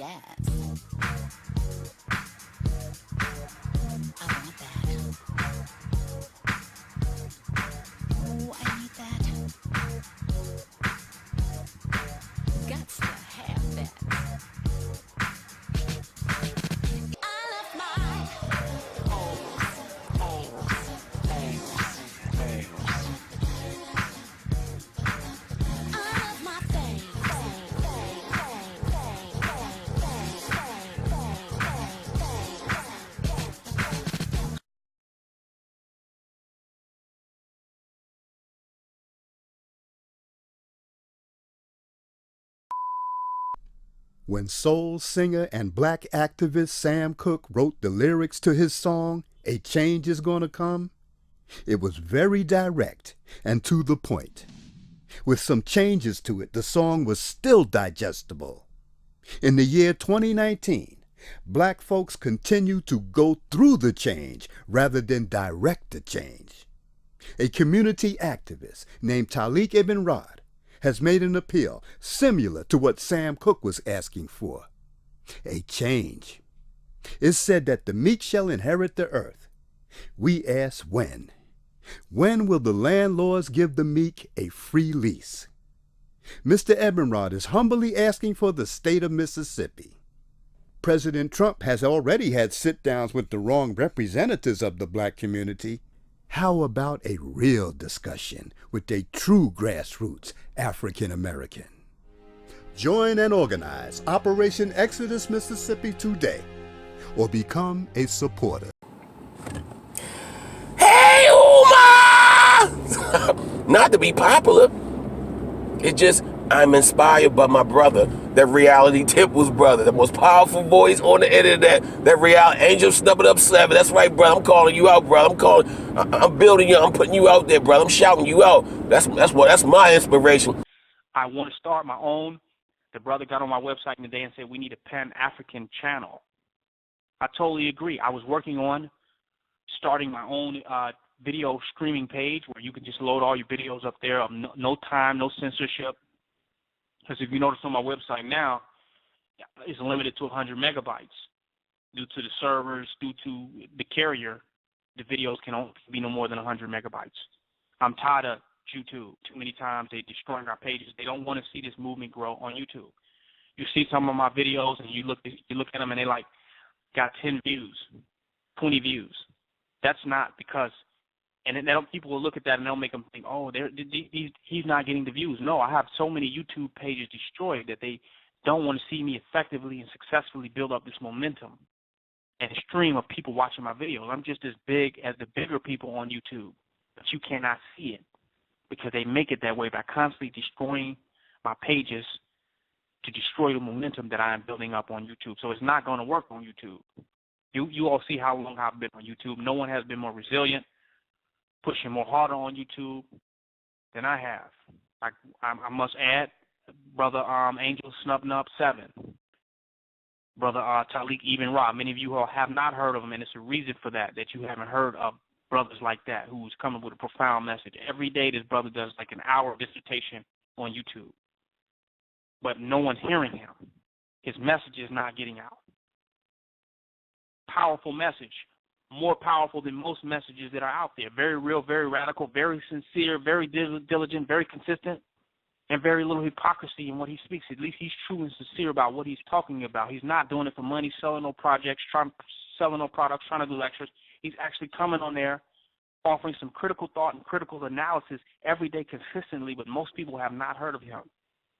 yes. I want that. Oh, I need that. Gots to have that. I love my When soul singer and black activist Sam Cooke wrote the lyrics to his song, A Change Is Gonna Come, it was very direct and to the point. With some changes to it, the song was still digestible. In the year 2019, black folks continue to go through the change rather than direct the change. A community activist named Taalik Ibn'rad has made an appeal similar to what Sam Cooke was asking for. A change. It's said that the meek shall inherit the earth. We ask when. When will the landlords give the meek a free lease? Mr. Ibn'rad is humbly asking for the state of Mississippi. President Trump has already had sit-downs with the wrong representatives of the black community. How about a real discussion with a true grassroots African American? Join and organize Operation Exodus Mississippi today, or become a supporter. Hey, Umar! Not to be popular. It's just I'm inspired by my brother, that Reality Temple's brother, the most powerful voice on the internet, that reality angel snubbing up 7. That's right, brother. I'm calling you out, brother. I'm building you. I'm putting you out there, brother. I'm shouting you out. That's my inspiration. I want to start my own. The brother got on my website today and said we need a Pan-African channel. I totally agree. I was working on starting my own video streaming page where you can just load all your videos up there. No time, no censorship. Because if you notice on my website now, it's limited to 100 megabytes. Due to the servers, due to the carrier, the videos can only be no more than 100 megabytes. I'm tired of YouTube. Too many times they're destroying our pages. They don't want to see this movement grow on YouTube. You see some of my videos and you look at them and they like got 10 views, 20 views. That's not because, and then people will look at that and they'll make them think, oh, he's not getting the views. No, I have so many YouTube pages destroyed that they don't want to see me effectively and successfully build up this momentum and stream of people watching my videos. I'm just as big as the bigger people on YouTube, but you cannot see it because they make it that way by constantly destroying my pages to destroy the momentum that I am building up on YouTube. So it's not going to work on YouTube. You all see how long I've been on YouTube. No one has been more resilient, pushing more harder on YouTube than I have. I must add, Brother Angel Snubbing Up 7, Brother Taalik Ibn'rad. Many of you all have not heard of him, and it's a reason for that you haven't heard of brothers like that who's coming with a profound message. Every day this brother does like an hour dissertation on YouTube, but no one's hearing him. His message is not getting out. Powerful message, more powerful than most messages that are out there. Very real, very radical, very sincere, very diligent, very consistent, and very little hypocrisy in what he speaks. At least he's true and sincere about what he's talking about. He's not doing it for money, selling no projects, selling no products, trying to do lectures. He's actually coming on there, offering some critical thought and critical analysis every day consistently, but most people have not heard of him.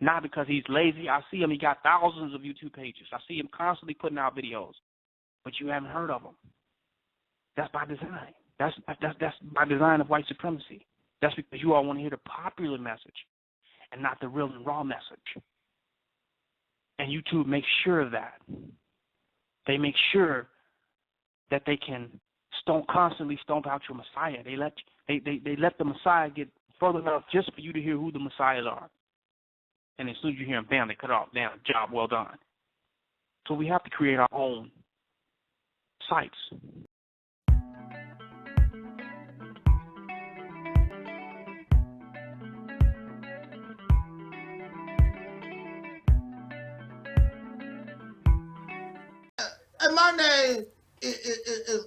Not because he's lazy. I see him. He got thousands of YouTube pages. I see him constantly putting out videos, but you haven't heard of him. That's by design. That's by design of white supremacy. That's because you all want to hear the popular message and not the real and raw message. And YouTube makes sure of that. They make sure that they can constantly stomp out your Messiah. They let the Messiah get further enough just for you to hear who the Messiahs are. And as soon as you hear them, bam, they cut off. Damn, job well done. So we have to create our own sites. my name is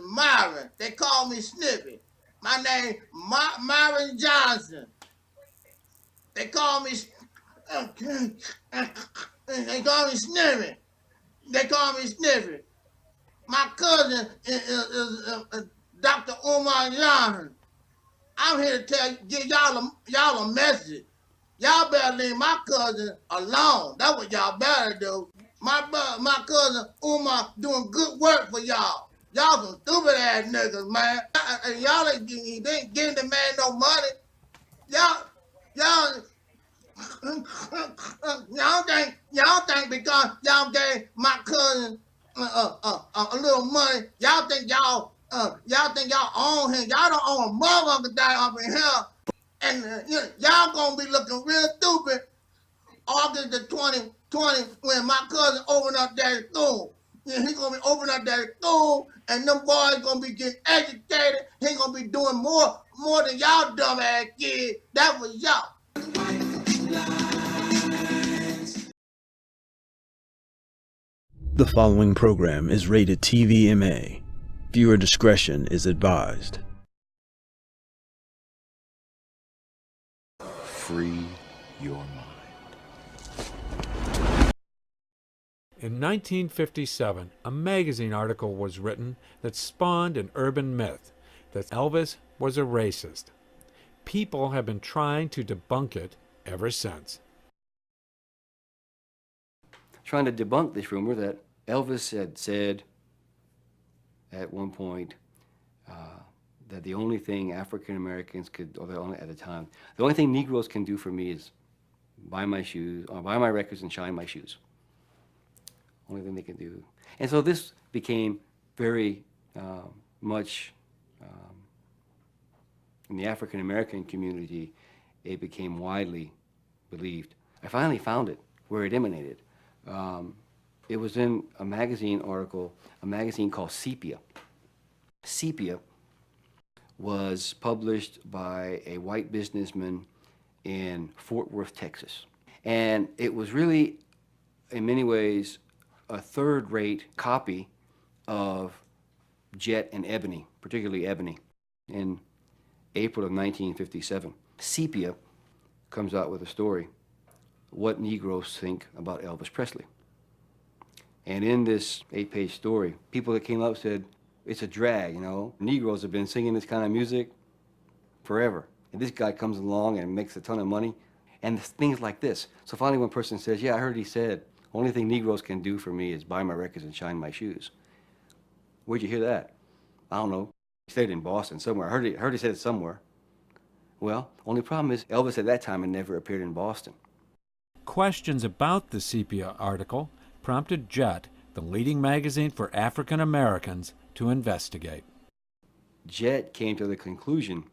Myron. They call me Sniffy. My name Myron Johnson. They call me Sniffy. They call me Sniffy. My cousin is Dr. Umar Johnson. I'm here to give y'all a message. Y'all better leave my cousin alone. That's what y'all better do. My cousin Umar doing good work for y'all. Y'all some stupid ass niggas, man. And y'all ain't giving the man no money. Y'all think because y'all gave my cousin a little money, y'all think y'all own him. Y'all don't own a motherfucker that up in here. And y'all gonna be looking real stupid August the 2020 when my cousin open up that school. He gonna be opening up that school, and them boys gonna be getting educated. He gonna be doing more than y'all dumb ass kids. That was y'all. The following program is rated TVMA. Viewer discretion is advised. Free your mind. In 1957, a magazine article was written that spawned an urban myth that Elvis was a racist. People have been trying to debunk it ever since. Trying to debunk this rumor that Elvis had said at one point that the only thing African Americans could, at the time, the only thing Negroes can do for me is buy my shoes, or buy my records and shine my shoes. Only thing they can do. And so this became very much, in the African American community, it became widely believed. I finally found it, where it emanated. It was in a magazine article, a magazine called Sepia. Sepia was published by a white businessman in Fort Worth, Texas. And it was really, in many ways, a third-rate copy of Jet and Ebony, particularly Ebony, in April of 1957. Sepia comes out with a story, What Negroes Think About Elvis Presley. And in this 8-page story, people that came up said, it's a drag, you know. Negroes have been singing this kind of music forever. And this guy comes along and makes a ton of money. And things like this. So finally one person says, yeah, I heard he said, only thing Negroes can do for me is buy my records and shine my shoes. Where'd you hear that? I don't know. He said it in Boston somewhere. I heard he said it somewhere. Well, only problem is Elvis at that time had never appeared in Boston. Questions about the Sepia article prompted Jet, the leading magazine for African Americans, to investigate. Jet came to the conclusion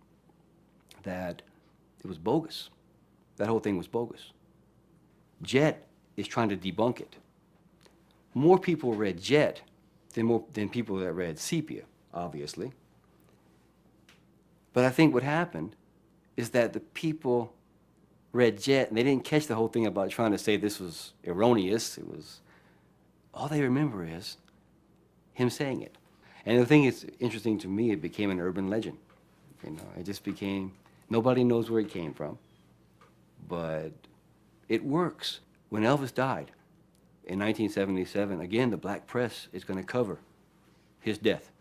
that it was bogus. That whole thing was bogus. Jet is trying to debunk it. More people read Jet than people that read Sepia, obviously. But I think what happened is that the people read Jet and they didn't catch the whole thing about trying to say this was erroneous. It was, all they remember is him saying it. And the thing is interesting to me, it became an urban legend. You know, it just became, nobody knows where it came from, but it works. When Elvis died in 1977, again, the black press is going to cover his death.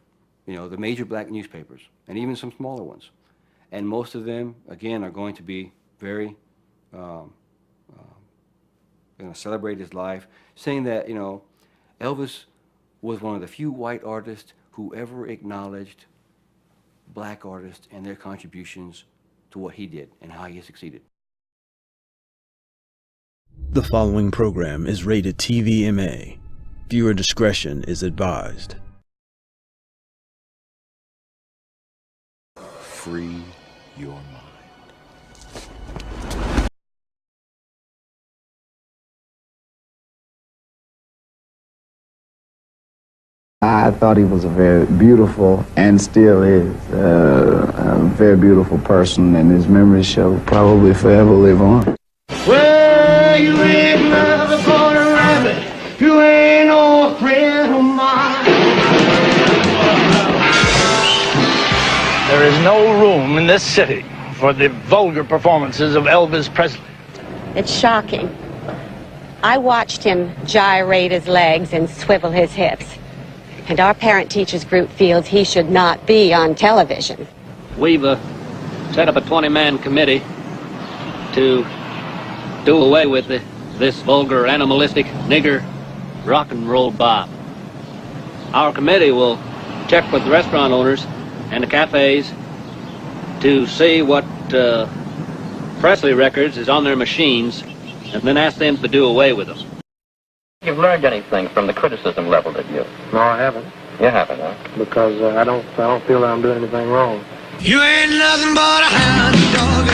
You know, the major black newspapers, and even some smaller ones. And most of them, again, are going to be very, going to celebrate his life, saying that, you know, Elvis was one of the few white artists who ever acknowledged black artists and their contributions to what he did and how he succeeded. The following program is rated TVMA. Viewer discretion is advised. Free your mind. I thought he was a very beautiful, and still is, a very beautiful person, and his memory shall probably forever live on. Well, you ain't nothing but a rabbit. You ain't no friend of mine. no room in this city for the vulgar performances of Elvis Presley. It's shocking. I watched him gyrate his legs and swivel his hips. And our parent-teachers group feels he should not be on television. We've set up a 20-man committee to do away with this vulgar, animalistic, nigger rock and roll bop. Our committee will check with the restaurant owners and the cafes to see what Presley records is on their machines, and then ask them to do away with them. You've learned anything from the criticism leveled at you? No, I haven't. You haven't, huh? Because I don't feel that I'm doing anything wrong. You ain't nothing but a hound dog,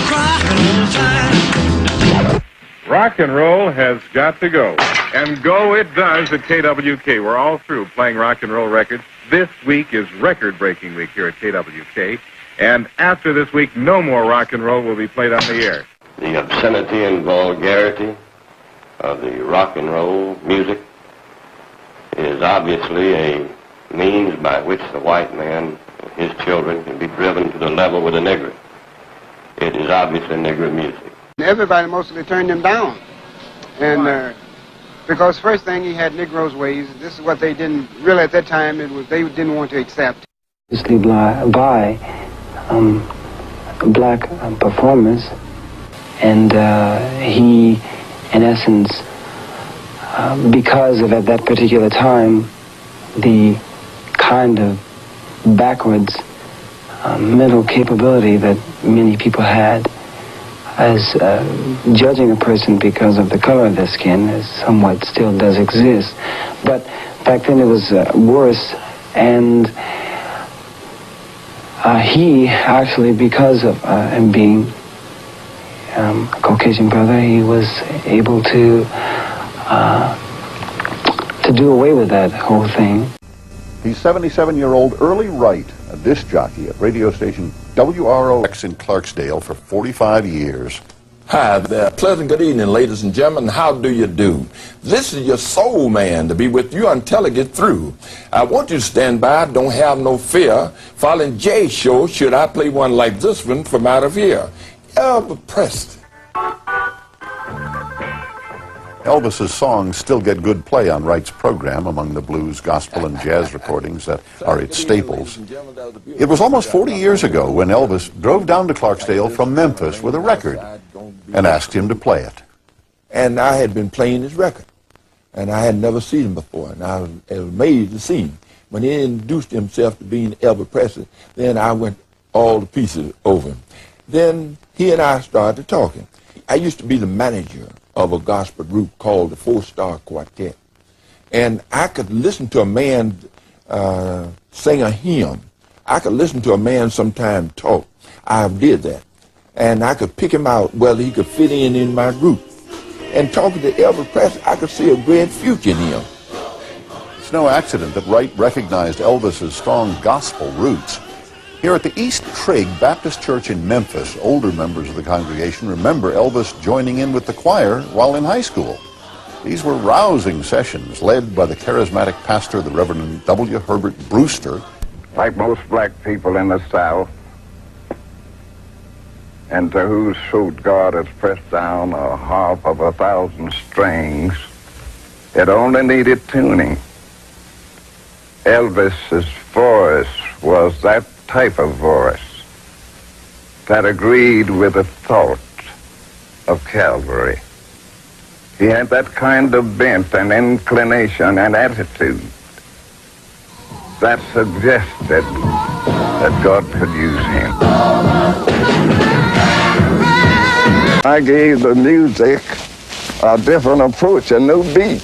crying all the time. Rock and roll has got to go. And go it does at KWK. We're all through playing rock and roll records. This week is record-breaking week here at KWK. And after this week, no more rock and roll will be played on the air. The obscenity and vulgarity of the rock and roll music is obviously a means by which the white man and his children can be driven to the level with a nigger. It is obviously nigger music. Everybody mostly turned him down. And because first thing, he had Negroes' ways. This is what they didn't really at that time, they didn't want to accept. Mostly by black performers, and he, in essence, because of at that particular time the kind of backwards mental capability that many people had, as judging a person because of the color of their skin, as somewhat still does exist, but back then it was worse. And he actually, because of him being a Caucasian brother, he was able to do away with that whole thing. He's 77-year-old Early Wright, a disc jockey at radio station WROX in Clarksdale for 45 years. Hi there. Pleasant good evening, ladies and gentlemen. How do you do? This is your soul man to be with you until I get through. I want you to stand by, don't have no fear. Following Jay's show, should I play one like this one from out of here? Elvis Presley. Elvis's songs still get good play on Wright's program among the blues, gospel, and jazz recordings that are its staples. It was almost 40 years ago when Elvis drove down to Clarksdale from Memphis with a record and asked him to play it. And I had been playing his record, and I had never seen him before, and I was amazed to see him. When he introduced himself to being Elvis Presley, then I went all to pieces over him. Then he and I started talking. I used to be the manager of a gospel group called the 4-Star Quartet. And I could listen to a man sing a hymn. I could listen to a man sometime talk. I did that. And I could pick him out whether he could fit in my group. And talking to Elvis Presley, I could see a great future in him. It's no accident that Wright recognized Elvis's strong gospel roots. Here at the East Trigg Baptist Church in Memphis, older members of the congregation remember Elvis joining in with the choir while in high school. These were rousing sessions led by the charismatic pastor, the Reverend W. Herbert Brewster. Like most black people in the South, and to whose throat God has pressed down a harp of 1,000 strings, it only needed tuning. Elvis's voice was that type of voice that agreed with the thought of Calvary. He had that kind of bent and inclination and attitude that suggested that God could use him. I gave the music a different approach, a new beat.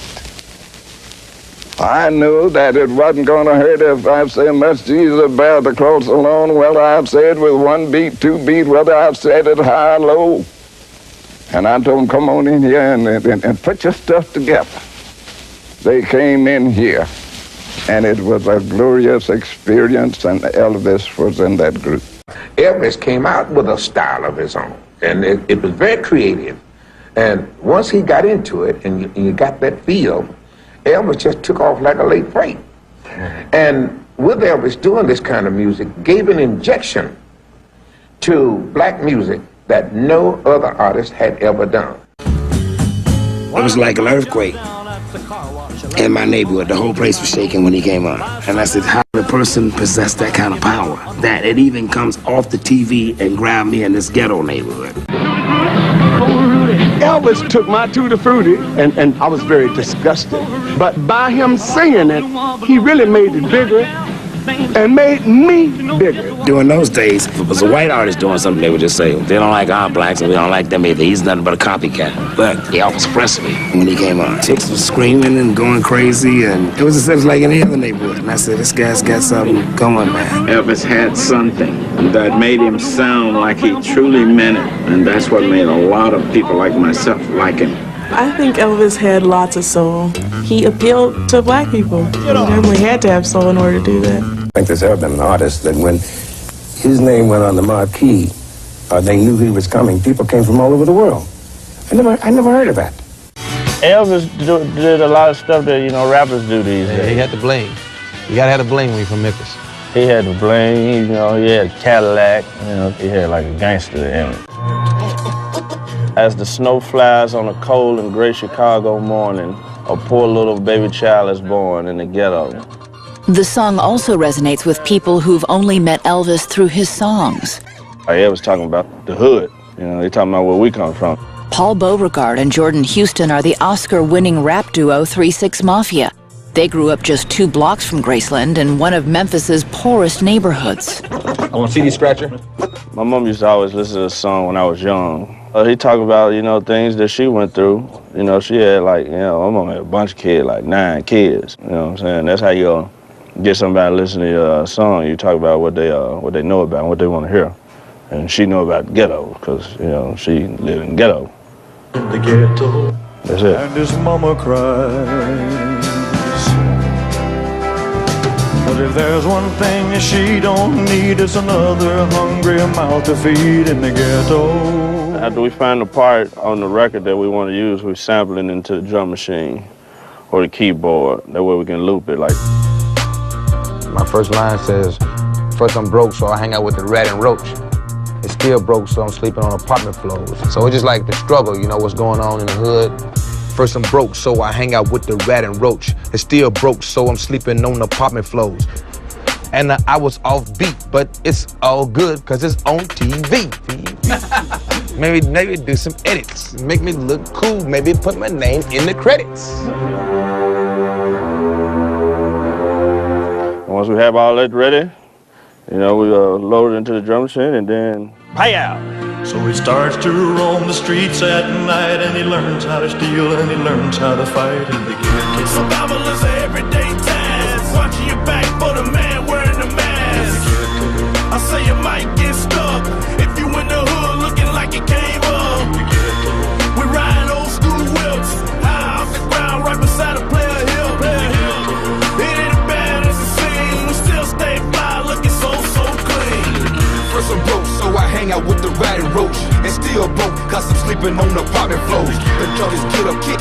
I knew that it wasn't going to hurt if I said, "Must Jesus bear the cross alone," whether I've said with 1 beat, 2 beat, whether I've said it high or low. And I told them, "Come on in here and put your stuff together." They came in here, and it was a glorious experience, and Elvis was in that group. Elvis came out with a style of his own, and it was very creative. And once he got into it, and you got that feel, Elvis just took off like a late freight. And with Elvis doing this kind of music, gave an injection to black music that no other artist had ever done. It was like an earthquake in my neighborhood. The whole place was shaking when he came on. And I said, how did a person possess that kind of power? That it even comes off the TV and grab me in this ghetto neighborhood. Elvis took my Tutti Frutti, and I was very disgusted. But by him saying it, he really made it bigger and made me bigger. During those days, if it was a white artist doing something, they would just say, they don't like our blacks and we don't like them either. He's nothing but a copycat. But Elvis Presley, when he came on, chicks was screaming and going crazy, and it was just like any other neighborhood. And I said, this guy's got something going, man. Elvis had something that made him sound like he truly meant it, and that's what made a lot of people like myself like him. I think Elvis had lots of soul. He appealed to black people. He definitely had to have soul in order to do that. I think there's ever been an artist that when his name went on the marquee, they knew he was coming. People came from all over the world. I never heard of that. Elvis did a lot of stuff that, you know, rappers do these days. He had the bling. You gotta have the bling when you're from Memphis. He had the bling, you know, he had a Cadillac, you know, he had like a gangster in him. As the snow flies on a cold and gray Chicago morning, a poor little baby child is born in the ghetto. The song also resonates with people who've only met Elvis through his songs. I was talking about the hood, you know, they're talking about where we come from. Paul Beauregard and Jordan Houston are the Oscar-winning rap duo 3 6 Mafia. They grew up just 2 blocks from Graceland in one of Memphis's poorest neighborhoods. I want a CD scratcher. My mom used to always listen to this song when I was young. He talked about, you know, things that she went through. You know, she had like, you know, my mom had a bunch of kids, like 9 kids. You know what I'm saying? That's how you get somebody to listen to your song. You talk about what they know about and what they want to hear. And she know about ghetto, because, you know, she lived in ghetto. In the ghetto. That's it. And his mama cries. But if there's one thing that she don't need, it's another hungry mouth to feed in the ghetto. After we find the part on the record that we want to use, we sample it into the drum machine or the keyboard. That way we can loop it like. My first line says, first I'm broke, so I hang out with the rat and roach. It's still broke, so I'm sleeping on apartment floors. So it's just like the struggle, you know, what's going on in the hood. First I'm broke, so I hang out with the rat and roach. It's still broke, so I'm sleeping on apartment floors. And I was off beat, but it's all good, cause it's on TV. Maybe do some edits, make me look cool, maybe put my name in the credits. Once we have all that ready, you know, we load it into the drum machine and then pay out. So he starts to roam the streets at night, and he learns how to steal and he learns how to fight in the ghetto. Survival is an everyday task. Watching your back for the man wearing the mask. I say you might get stuck if you in the hood looking like you came up. We ride old school whips high off the ground right beside a player hill. It ain't as bad as it seems. We still stay fly looking so clean. First I'm broke, so I hang out with the rat and roach. And still broke, cause I'm sleeping on apartment floors. The junkies get up, kick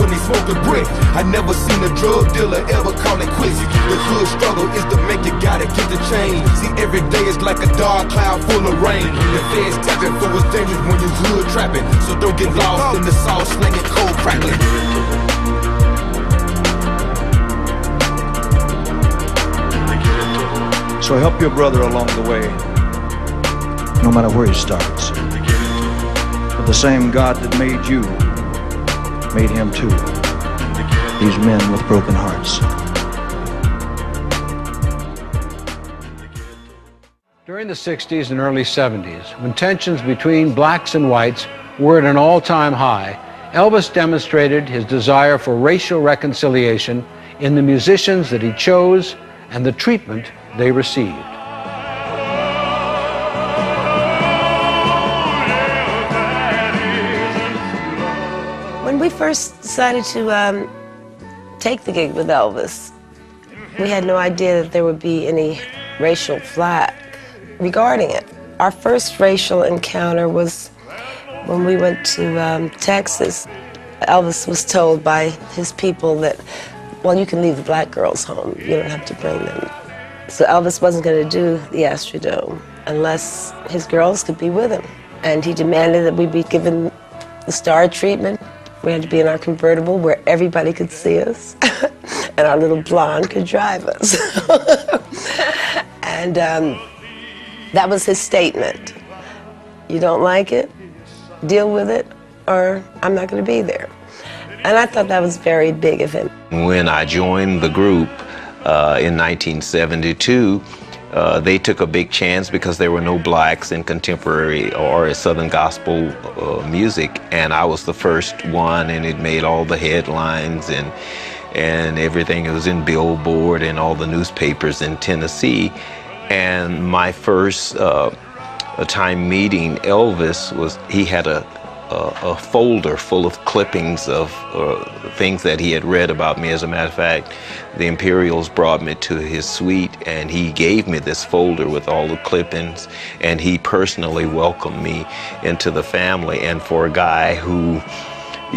when they smoke a brick. I never seen a drug dealer ever call it quits. The hood struggle is to make you gotta get the change. See, every day is like a dark cloud full of rain. The feds tapping for what's dangerous when you hood trapping. So don't get lost in the sauce slinging, cold crackling. So help your brother along the way, no matter where he starts. For the same God that made you, made him too. These men with broken hearts. During the 60s and early 70s, when tensions between blacks and whites were at an all-time high, Elvis demonstrated his desire for racial reconciliation in the musicians that he chose and the treatment they received. When we first decided to take the gig with Elvis, we had no idea that there would be any racial flack regarding it. Our first racial encounter was when we went to Texas. Elvis was told by his people that, well, you can leave the black girls home. You don't have to bring them. So Elvis wasn't going to do the Astrodome unless his girls could be with him. And he demanded that we be given the star treatment. We had to be in our convertible where everybody could see us, and our little blonde could drive us. And that was his statement. You don't like it? Deal with it, or I'm not going to be there. And I thought that was very big of him. When I joined the group in 1972, they took a big chance because there were no blacks in contemporary or Southern gospel music, and I was the first one, and it made all the headlines and everything. It was in Billboard and all the newspapers in Tennessee. And my first time meeting Elvis was, he had a folder full of clippings of things that he had read about me. As a matter of fact, the Imperials brought me to his suite, and he gave me this folder with all the clippings, and he personally welcomed me into the family. And for a guy who,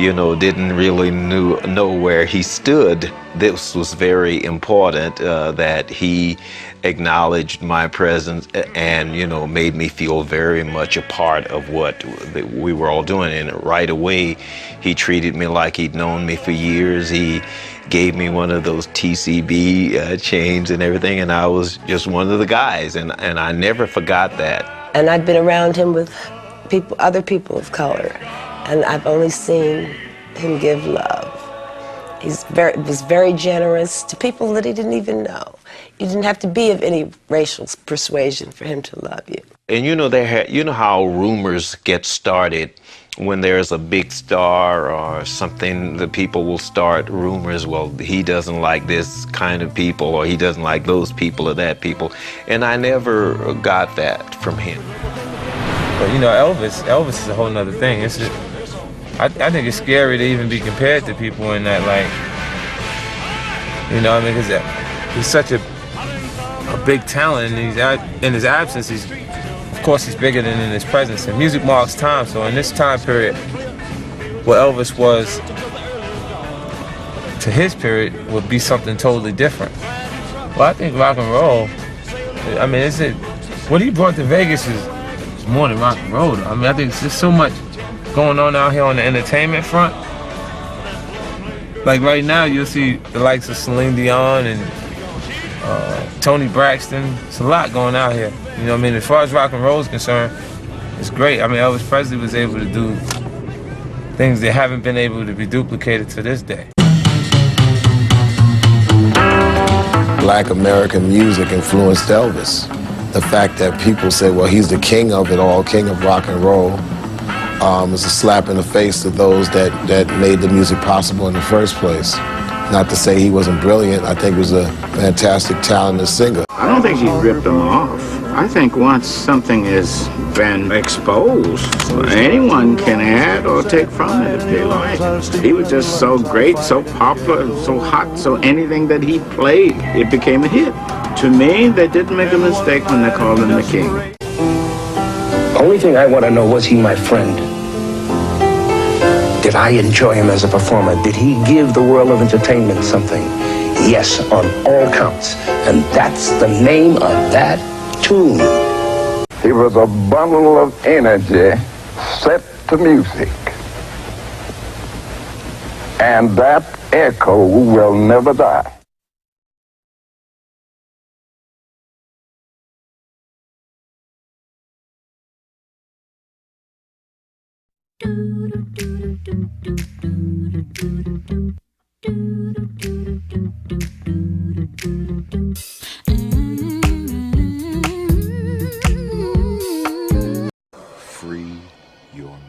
you know, didn't really know where he stood, this was very important, that he acknowledged my presence and, you know, made me feel very much a part of what we were all doing. And right away, he treated me like he'd known me for years. He gave me one of those TCB chains and everything, and I was just one of the guys, and I never forgot that. And I'd been around him with people, other people of color, and I've only seen him give love. He was very generous to people that he didn't even know. You didn't have to be of any racial persuasion for him to love you. And you know, you know how rumors get started when there's a big star or something. The people will start rumors. Well, he doesn't like this kind of people, or he doesn't like those people or that people. And I never got that from him. But you know, Elvis is a whole nother thing. It's just, I think it's scary to even be compared to people in that, like, you know, I mean, because he's such a big talent, and in his absence, of course, he's bigger than in his presence. And music marks time, so in this time period, what Elvis was to his period would be something totally different. Well, I think rock and roll, I mean, what he brought to Vegas is more than rock and roll. I mean, I think it's just so much going on out here on the entertainment front. Like right now, you'll see the likes of Celine Dion and Tony Braxton. It's a lot going out here. You know what I mean? As far as rock and roll is concerned, it's great. I mean, Elvis Presley was able to do things that haven't been able to be duplicated to this day. Black American music influenced Elvis. The fact that people say, well, he's the king of it all, king of rock and roll, is a slap in the face to those that made the music possible in the first place. Not to say he wasn't brilliant. I think he was a fantastic, talented singer. I don't think he ripped them off. I think once something has been exposed, anyone can add or take from it if they like. He was just so great, so popular, so hot, so anything that he played, it became a hit. To me, they didn't make a mistake when they called him the king. The only thing I want to know, was he my friend? Did I enjoy him as a performer? Did he give the world of entertainment something? Yes, on all counts. And that's the name of that tune. He was a bundle of energy set to music. And that echo will never die. Free your mind.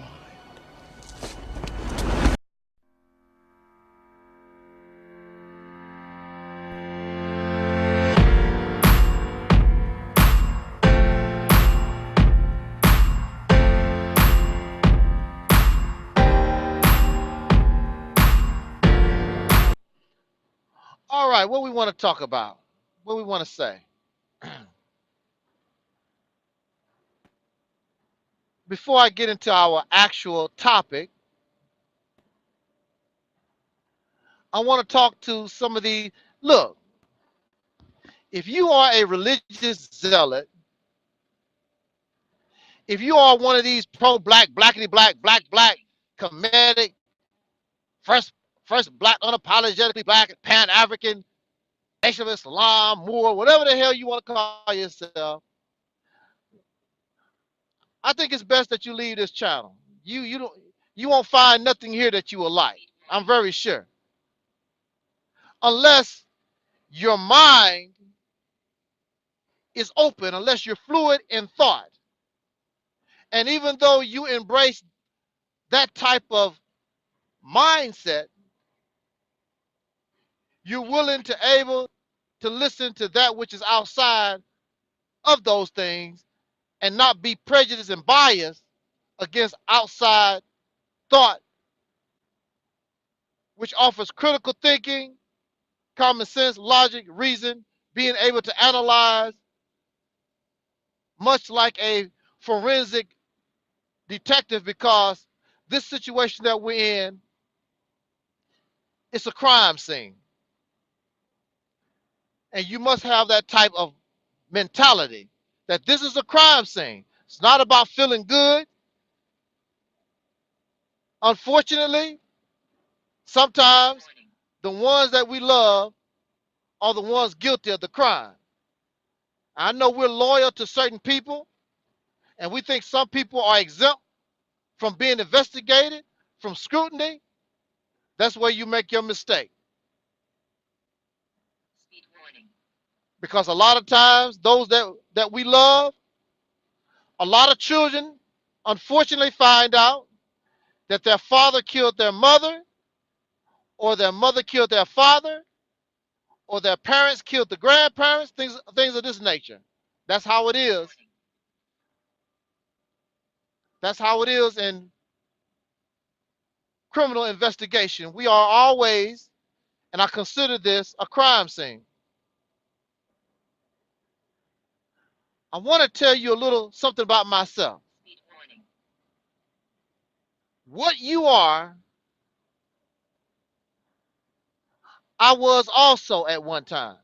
All right, what we want to talk about, what we want to say. Before I get into our actual topic, I want to talk to some of the, look, if you are a religious zealot, if you are one of these pro-black, blackity black, black, comedic, first black, unapologetically black, Pan-African, Nation of Islam, Moor, whatever the hell you want to call yourself, I think it's best that you leave this channel. You won't find nothing here that you will like. I'm very sure. Unless your mind is open, unless you're fluid in thought. And even though you embrace that type of mindset, you're willing to able to listen to that which is outside of those things and not be prejudiced and biased against outside thought, which offers critical thinking, common sense, logic, reason, being able to analyze, much like a forensic detective, because this situation that we're in, it's a crime scene. And you must have that type of mentality that this is a crime scene. It's not about feeling good. Unfortunately, sometimes the ones that we love are the ones guilty of the crime. I know we're loyal to certain people, and we think some people are exempt from being investigated, from scrutiny. That's where you make your mistake. Because a lot of times, those that we love, a lot of children unfortunately find out that their father killed their mother, or their mother killed their father, or their parents killed the grandparents, things of this nature. That's how it is. That's how it is in criminal investigation. We are always, and I consider this a crime scene. I want to tell you a little something about myself. What you are, I was also at one time.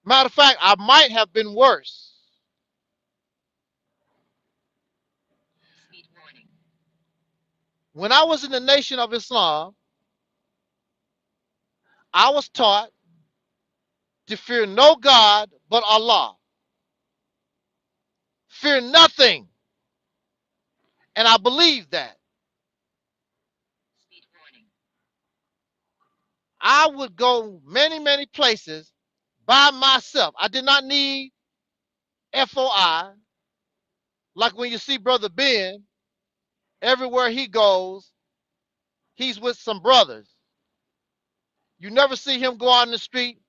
Matter of fact, I might have been worse. When I was in the Nation of Islam, I was taught to fear no God but Allah. Fear nothing. And I believe that. I would go many, many places by myself. I did not need FOI. Like when you see Brother Ben, everywhere he goes, he's with some brothers. You never see him go out in the street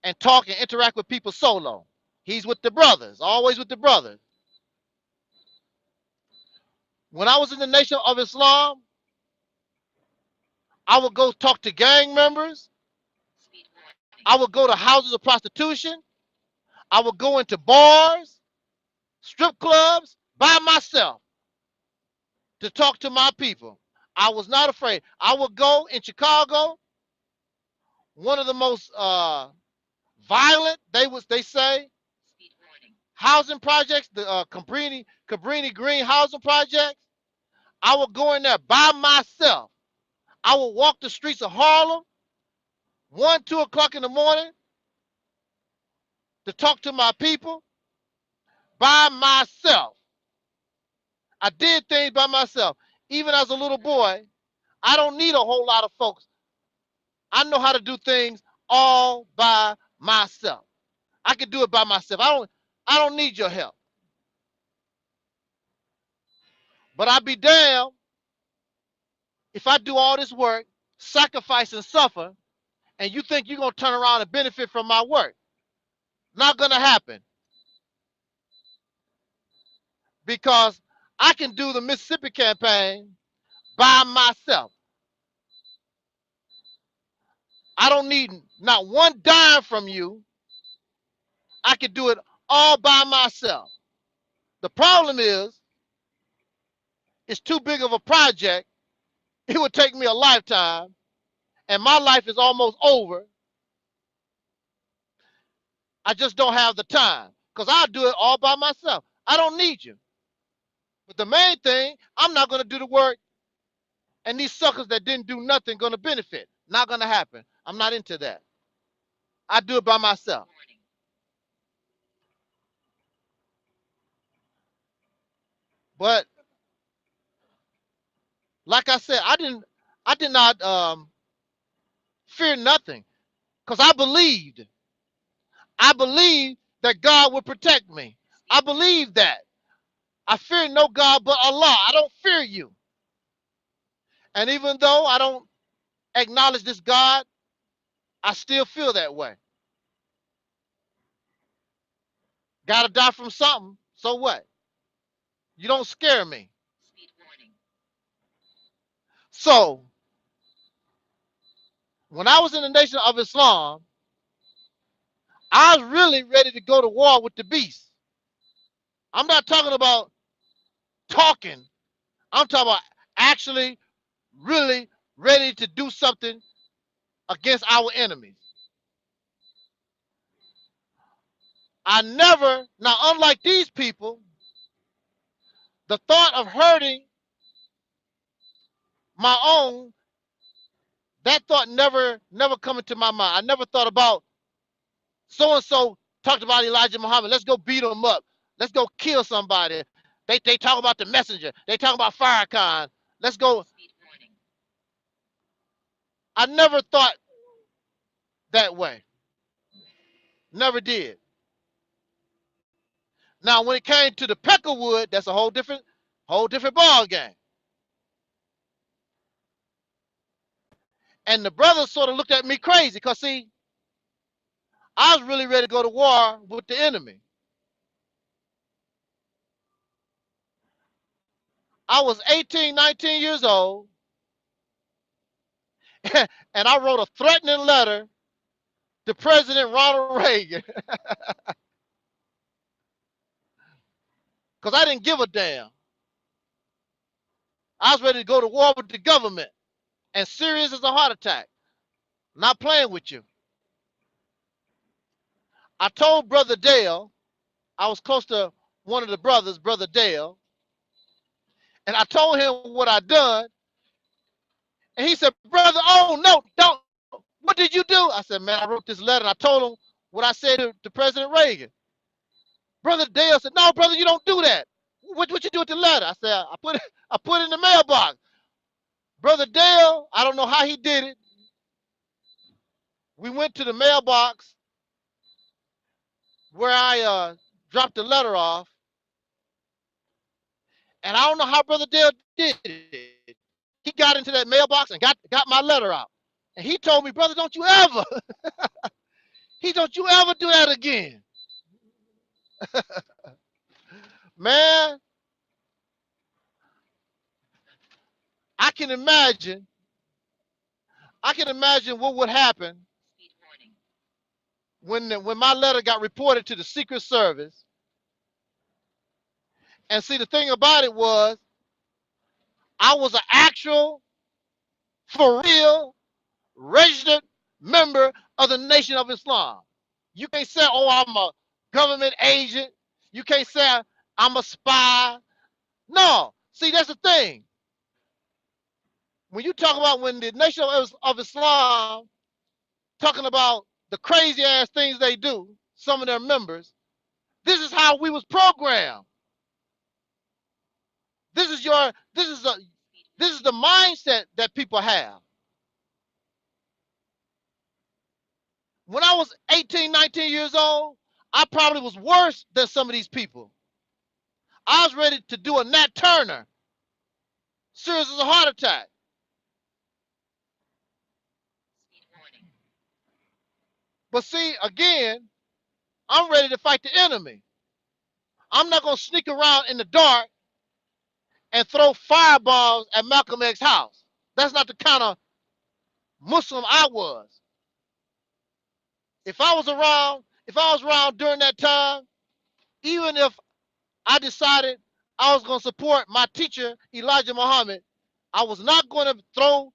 and talk and interact with people solo. He's with the brothers, always with the brothers. When I was in the Nation of Islam, I would go talk to gang members. I would go to houses of prostitution. I would go into bars, strip clubs by myself to talk to my people. I was not afraid. I would go in Chicago, one of the most violent, they say, housing projects, the Cabrini Green housing projects. I would go in there by myself. I would walk the streets of Harlem 1, 2 o'clock in the morning to talk to my people by myself. I did things by myself. Even as a little boy, I don't need a whole lot of folks. I know how to do things all by myself. I can do it by myself. I don't need your help. But I'd be damned if I do all this work, sacrifice and suffer, and you think you're going to turn around and benefit from my work. Not going to happen. Because I can do the Mississippi campaign by myself. I don't need not one dime from you. I can do it all by myself. The problem is, it's too big of a project. It would take me a lifetime, and my life is almost over. I just don't have the time because I'll do it all by myself. I don't need you. But the main thing, I'm not going to do the work, and these suckers that didn't do nothing going to benefit. Not going to happen. I'm not into that. I do it by myself. But like I said, I did not fear nothing because I believed. I believed that God would protect me. I believe that. I fear no God but Allah. I don't fear you. And even though I don't acknowledge this God, I still feel that way. Gotta die from something. So what? You don't scare me. So, when I was in the Nation of Islam, I was really ready to go to war with the beast. I'm not talking about talking. I'm talking about actually really ready to do something against our enemies. I never, now unlike these people, the thought of hurting my own, that thought never come into my mind. I never thought about so-and-so talked about Elijah Muhammad. Let's go beat him up. Let's go kill somebody. They talk about the messenger. They talk about Farrakhan. Let's go. I never thought that way. Never did. Now, when it came to the Peckerwood, that's a whole different ball game. And the brothers sort of looked at me crazy because, see, I was really ready to go to war with the enemy. I was 18, 19 years old, and I wrote a threatening letter to President Ronald Reagan because I didn't give a damn. I was ready to go to war with the government, and serious as a heart attack. Not playing with you. I told Brother Dale, I was close to one of the brothers, Brother Dale, and I told him what I'd done, and he said, brother, oh, no, don't. What did you do? I said, man, I wrote this letter, and I told him what I said to President Reagan. Brother Dale said, no, brother, you don't do that. What you do with the letter? I said, I put it in the mailbox. Brother Dale, I don't know how he did it. We went to the mailbox where I dropped the letter off, and I don't know how Brother Dale did it. He got into that mailbox and got my letter out. And he told me, brother, don't you ever, don't you ever do that again. Man, I can imagine what would happen when my letter got reported to the Secret Service. And see, the thing about it was, I was an actual, for real, registered member of the Nation of Islam. You can't say, oh, I'm a government agent. You can't say I'm a spy. No. See, that's the thing. When you talk about when the Nation of Islam talking about the crazy ass things they do, some of their members, this is how we was programmed. This is the mindset that people have. When I was 18, 19 years old, I probably was worse than some of these people. I was ready to do a Nat Turner. Serious as a heart attack. But see, again, I'm ready to fight the enemy. I'm not going to sneak around in the dark and throw fireballs at Malcolm X's house. That's not the kind of Muslim I was. If I was around during that time, even if I decided I was going to support my teacher, Elijah Muhammad, I was not going to throw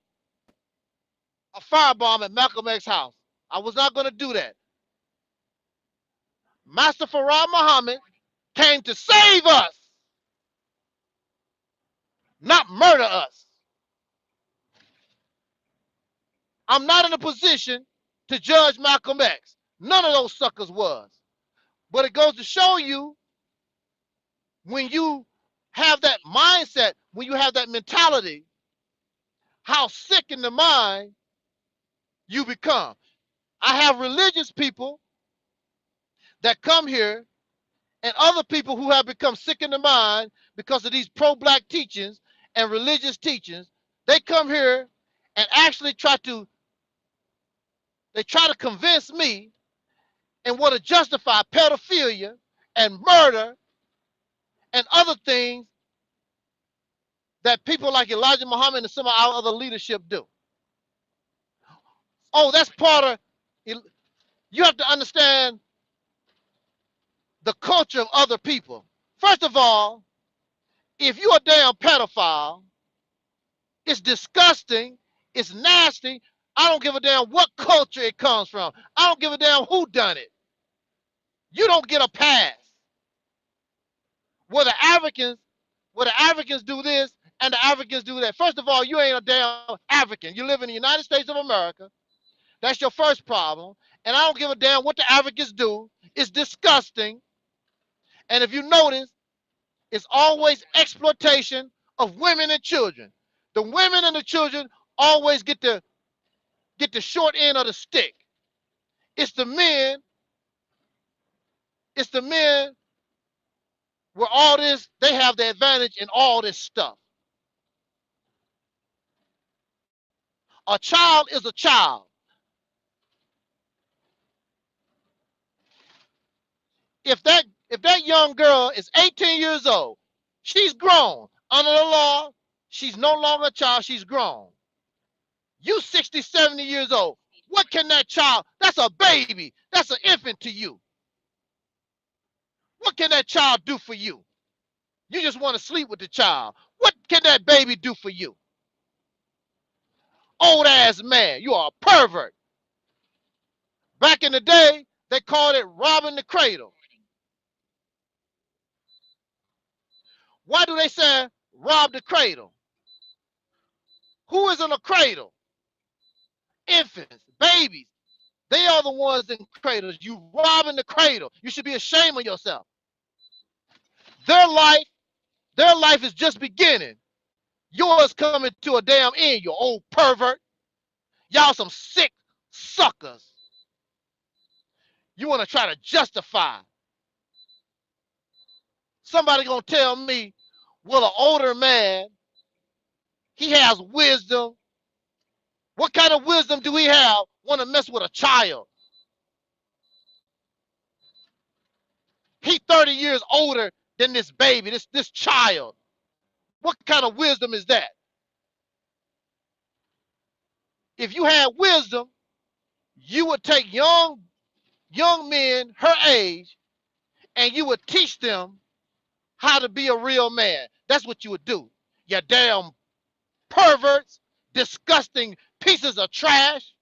a firebomb at Malcolm X's house. I was not going to do that. Master Farah Muhammad came to save us, not murder us. I'm not in a position to judge Malcolm X. None of those suckers was. But it goes to show you, when you have that mindset, when you have that mentality, how sick in the mind you become. I have religious people that come here and other people who have become sick in the mind because of these pro-black teachings and religious teachings. They come here and actually try to convince me and want to justify pedophilia and murder and other things that people like Elijah Muhammad and some of our other leadership do. Oh, that's part of, you have to understand the culture of other people. First of all, if you're a damn pedophile, it's disgusting, it's nasty. I don't give a damn what culture it comes from. I don't give a damn who done it. You don't get a pass. Where the Africans do this and the Africans do that. First of all, you ain't a damn African. You live in the United States of America. That's your first problem. And I don't give a damn what the Africans do. It's disgusting. And if you notice, it's always exploitation of women and children. The women and the children always get the short end of the stick. It's the men where all this, they have the advantage in all this stuff. A child is a child. If that young girl is 18 years old, she's grown. Under the law, she's no longer a child, she's grown. You 60, 70 years old. What can that child, that's a baby, that's an infant to you. What can that child do for you? You just want to sleep with the child. What can that baby do for you? Old ass man, you are a pervert. Back in the day, they called it robbing the cradle. Why do they say rob the cradle? Who is in a cradle? Infants, babies. They are the ones in cradles. You robbing the cradle. You should be ashamed of yourself. Their life is just beginning. Yours coming to a damn end, you old pervert. Y'all some sick suckers. You want to try to justify. Somebody gonna tell me, well, an older man, he has wisdom. What kind of wisdom do he have? Want to mess with a child? He 30 years older than this baby, this child. What kind of wisdom is that? If you had wisdom, you would take young men her age and you would teach them how to be a real man. That's what you would do. You damn perverts, disgusting pieces of trash.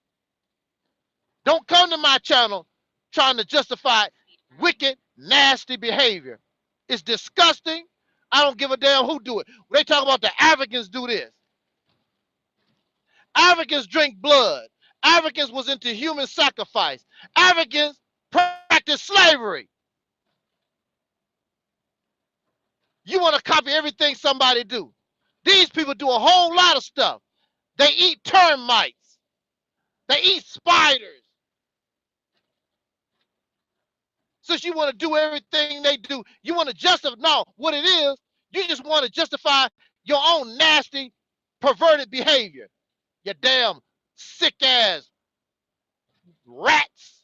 Don't come to my channel trying to justify wicked, nasty behavior. It's disgusting. I don't give a damn who do it. They talk about the Africans do this. Africans drink blood. Africans was into human sacrifice. Africans practice slavery. You want to copy everything somebody do. These people do a whole lot of stuff. They eat termites. They eat spiders. Since you want to do everything they do, you want to justify, no, what it is, you just want to justify your own nasty, perverted behavior. You damn sick ass rats.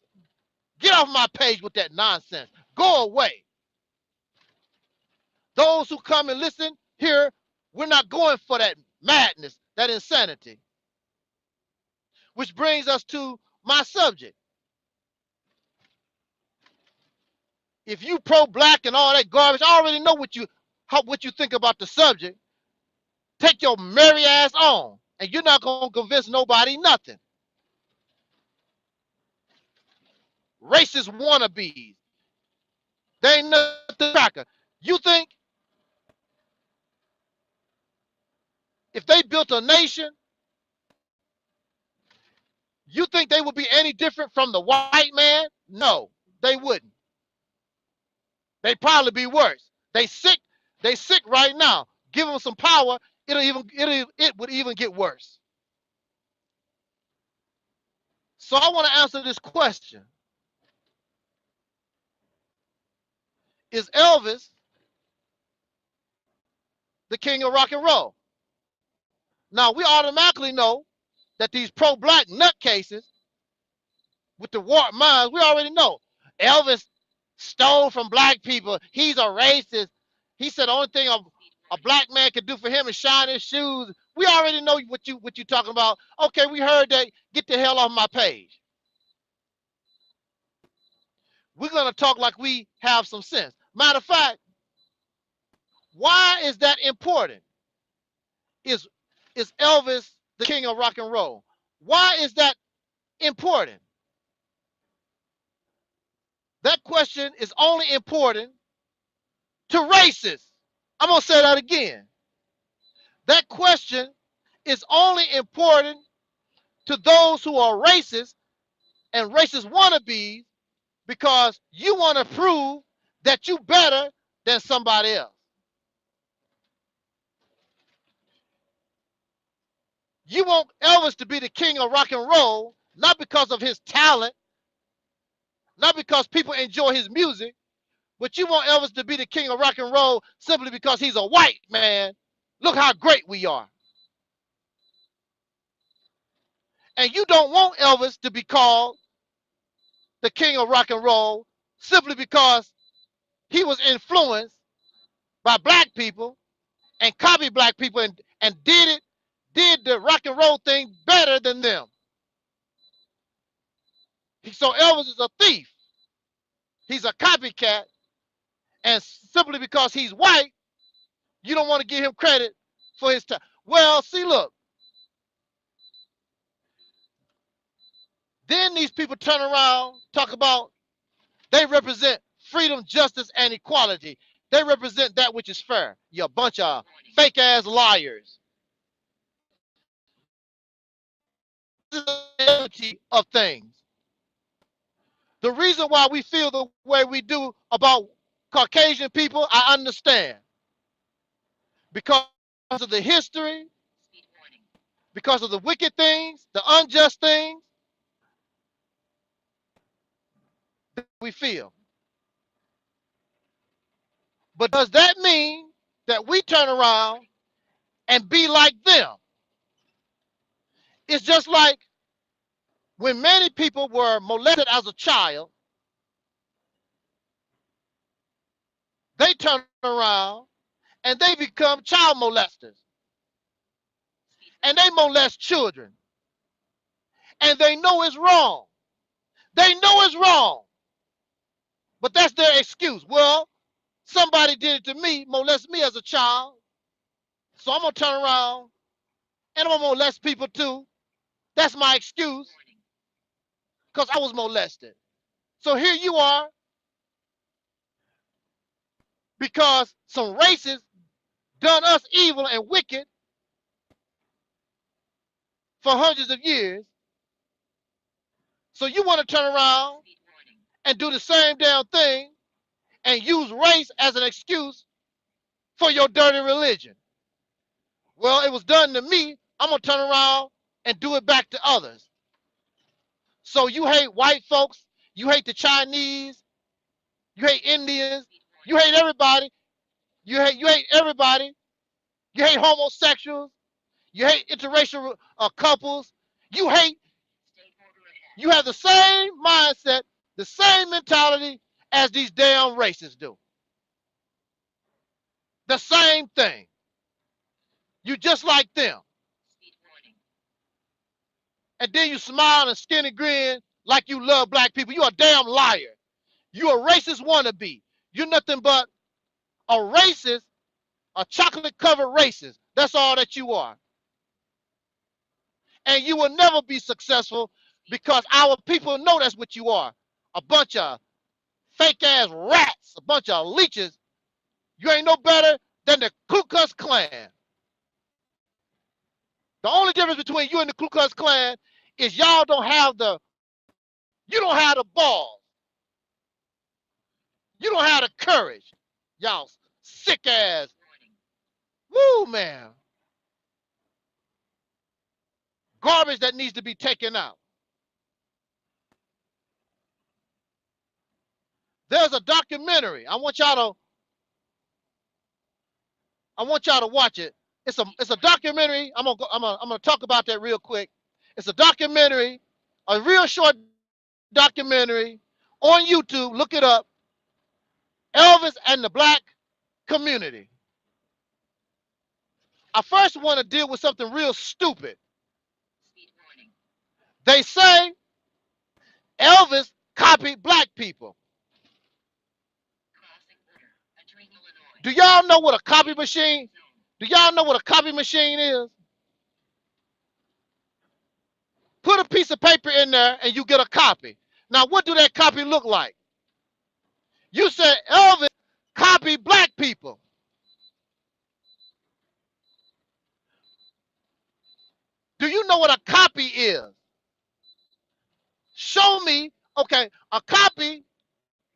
Get off my page with that nonsense. Go away. Those who come and listen here, we're not going for that madness, that insanity. Which brings us to my subject. If you pro-black and all that garbage, I already know what you think about the subject. Take your merry ass on, and you're not gonna convince nobody nothing. racist wannabes. They ain't nothing cracker. You think if they built a nation, you think they would be any different from the white man? No, they wouldn't. They'd probably be worse. They sick right now. Give them some power, it would even get worse. So I want to answer this question. Is Elvis the king of rock and roll? Now, we automatically know that these pro-black nutcases with the warped minds, we already know. Elvis stole from black people. He's a racist. He said the only thing a black man could do for him is shine his shoes. We already know what you talking about. Okay, we heard that. Get the hell off my page. We're going to talk like we have some sense. Matter of fact, why is that important? Is Elvis the king of rock and roll? Why is that important? That question is only important to racists. I'm going to say that again. That question is only important to those who are racist and racist wannabes because you want to prove that you better than somebody else. You want Elvis to be the king of rock and roll, not because of his talent, not because people enjoy his music, but you want Elvis to be the king of rock and roll simply because he's a white man. Look how great we are. And you don't want Elvis to be called the king of rock and roll simply because he was influenced by black people and copied black people and did the rock and roll thing better than them. So Elvis is a thief. He's a copycat. And simply because he's white, you don't want to give him credit for his time. Well, see, look. Then these people turn around, talk about they represent freedom, justice, and equality. They represent that which is fair. You're a bunch of fake-ass liars. This is the reality of things. The reason why we feel the way we do about Caucasian people, I understand. Because of the history, because of the wicked things, the unjust things that we feel. But does that mean that we turn around and be like them? It's just like when many people were molested as a child, they turn around and they become child molesters. And they molest children. And they know it's wrong. They know it's wrong. But that's their excuse. Well, somebody did it to me, molest me as a child. So I'm going to turn around and I'm going to molest people too. That's my excuse. Because I was molested. So here you are. Because some racists done us evil and wicked for hundreds of years. So you want to turn around and do the same damn thing and use race as an excuse for your dirty religion. Well, it was done to me. I'm going to turn around and do it back to others. So you hate white folks. You hate the Chinese. You hate Indians. You hate everybody. You hate everybody. You hate homosexuals. You hate interracial couples. You have the same mindset, the same mentality as these damn racists do. The same thing. You just like them. And then you smile and skinny grin like you love black people. You're a damn liar. You're a racist wannabe. You're nothing but a racist, a chocolate-covered racist. That's all that you are. And you will never be successful because our people know that's what you are. a bunch of fake-ass rats, a bunch of leeches. You ain't no better than the Ku Klux Klan. The only difference between you and the Ku Klux Klan is y'all don't have the, you don't have the balls. You don't have the courage. Y'all sick ass. Woo, man. Garbage that needs to be taken out. There's a documentary. I want y'all to watch it. It's a documentary. I'm gonna talk about that real quick. It's a documentary, a real short documentary on YouTube. Look it up. Elvis and the Black Community. I first want to deal with something real stupid. They say Elvis copied black people. Do y'all know what a copy machine? Do y'all know what a copy machine is? Put a piece of paper in there and you get a copy. Now, what do that copy look like? You said Elvis copied black people. Do you know what a copy is? Show me. Okay, a copy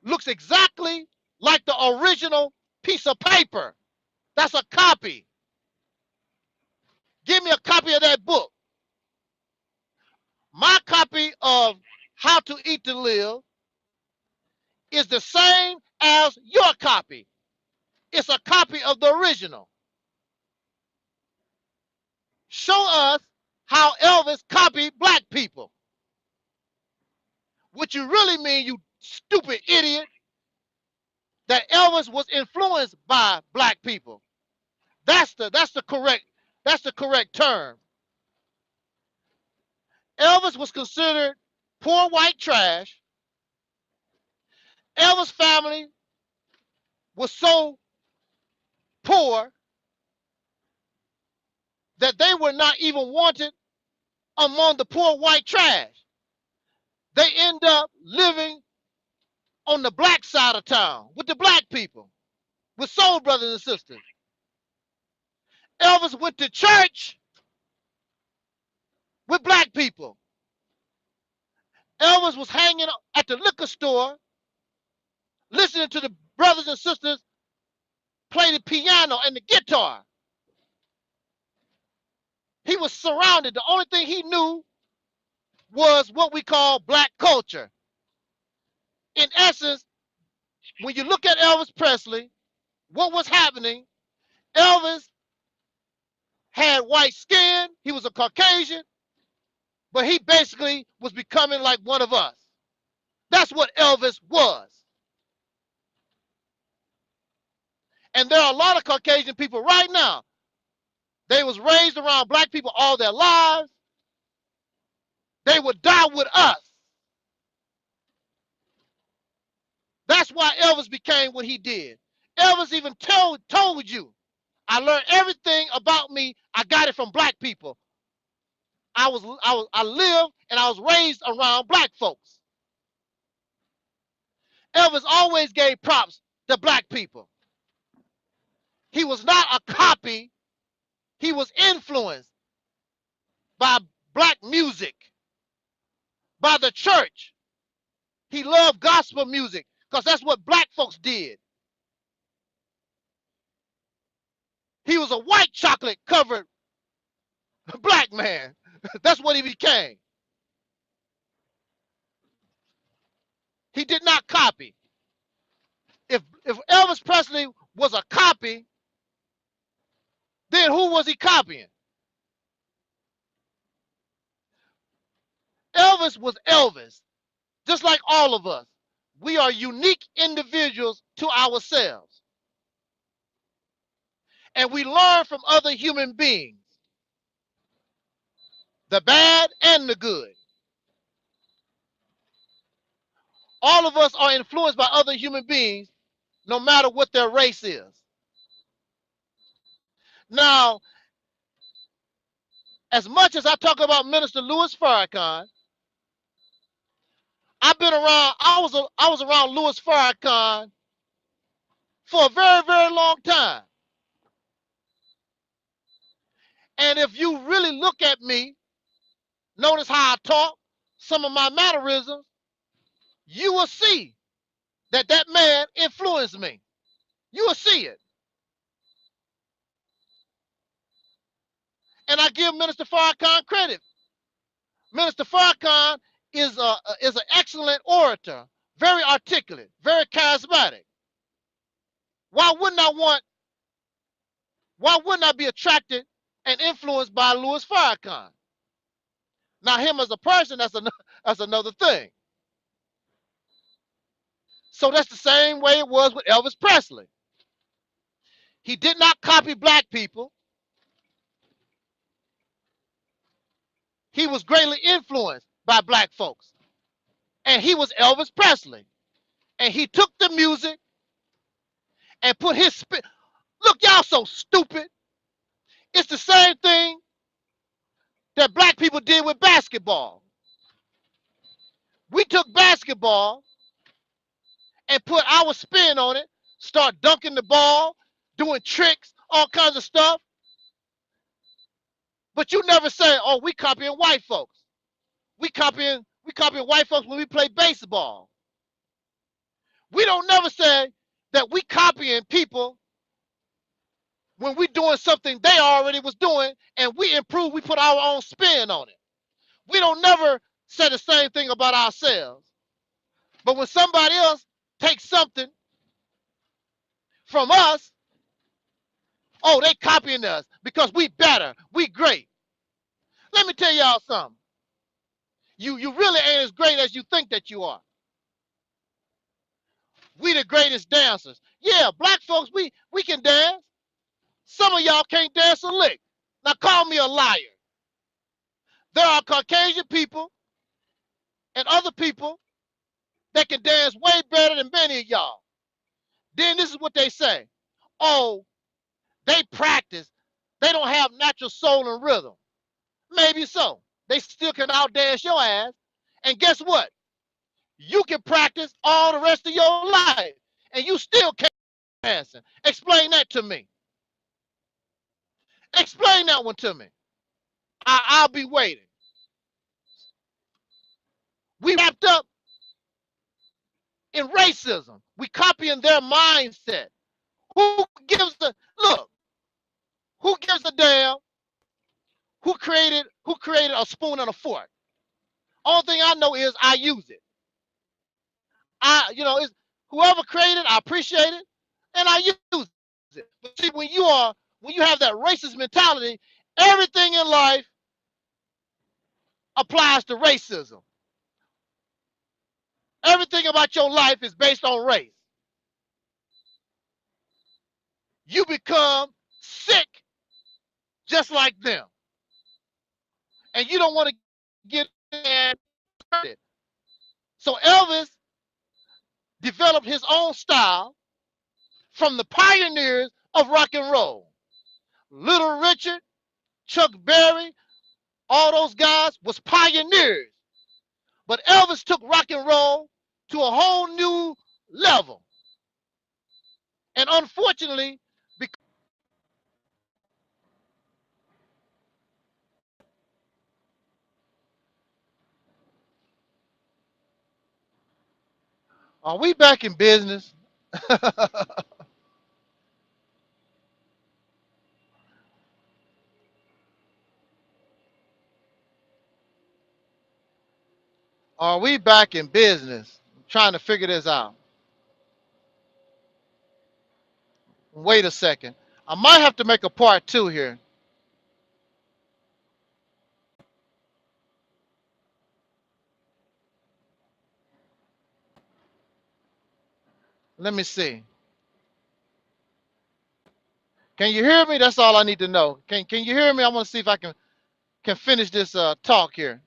looks exactly like the original piece of paper. That's a copy. Give me a copy of that book. My copy of How to Eat to Live is the same as your copy. It's a copy of the original. Show us how Elvis copied black people. What you really mean, you stupid idiot, that Elvis was influenced by black people. That's the correct term. Elvis was considered poor white trash. Elvis' family was so poor that they were not even wanted among the poor white trash. They end up living on the black side of town with the black people, with soul brothers and sisters. Elvis went to church with black people. Elvis was hanging at the liquor store, listening to the brothers and sisters play the piano and the guitar. He was surrounded. The only thing he knew was what we call black culture. In essence, when you look at Elvis Presley, what was happening, Elvis had white skin, he was a Caucasian, but he basically was becoming like one of us. That's what Elvis was. And there are a lot of Caucasian people right now. They was raised around black people all their lives. They would die with us. That's why Elvis became what he did. Elvis even told you, I learned everything about me, I got it from black people. I lived and I was raised around black folks. Elvis always gave props to black people. He was not a copy. He was influenced by black music, by the church. He loved gospel music because that's what black folks did. He was a white chocolate covered black man. That's what he became. He did not copy. If Elvis Presley was a copy, then who was he copying? Elvis was Elvis, just like all of us. We are unique individuals to ourselves. And we learn from other human beings, the bad and the good. All of us are influenced by other human beings, no matter what their race is. Now, as much as I talk about Minister Louis Farrakhan, I've been around. I was around Louis Farrakhan for a very, very long time. And if you really look at me, notice how I talk, some of my mannerisms, you will see that that man influenced me. You will see it. And I give Minister Farrakhan credit. Minister Farrakhan is an excellent orator, very articulate, very charismatic. Why wouldn't I be attracted and influenced by Louis Farrakhan? Now him as a person, that's another thing. So that's the same way it was with Elvis Presley. He did not copy black people. He was greatly influenced by black folks. And he was Elvis Presley. And he took the music and put his spin. Look, y'all so stupid. It's the same thing that black people did with basketball. We took basketball and put our spin on it, start dunking the ball, doing tricks, all kinds of stuff. But you never say, oh, we copying white folks. We copying white folks when we play baseball. We don't never say that we copying people when we doing something they already was doing and we improve, we put our own spin on it. We don't never say the same thing about ourselves. But when somebody else takes something from us, oh, they copying us because we better, we great. Let me tell y'all something. You really ain't as great as you think that you are. We the greatest dancers. Yeah, black folks, we can dance. Some of y'all can't dance a lick. Now call me a liar. There are Caucasian people and other people that can dance way better than many of y'all. Then this is what they say. Oh, they practice. They don't have natural soul and rhythm. Maybe so. They still can outdance your ass. And guess what? You can practice all the rest of your life and you still can't dance. Explain that to me. Explain that one to me. I'll be waiting. We wrapped up in racism. We copying their mindset. Who gives a look? Who gives a damn? Who created a spoon and a fork? Only thing I know is I use it. It's whoever created, I appreciate it, and I use it. But see, when you have that racist mentality, everything in life applies to racism. Everything about your life is based on race. You become sick just like them. And you don't want to get it. So Elvis developed his own style from the pioneers of rock and roll. Little Richard, Chuck Berry, all those guys was pioneers. But Elvis took rock and roll to a whole new level. And unfortunately, are we back in business? Are we back in business? I'm trying to figure this out. Wait a second. I might have to make a part 2 here. Let me see. Can you hear me? That's all I need to know. Can you hear me? I want to see if I can finish this talk here.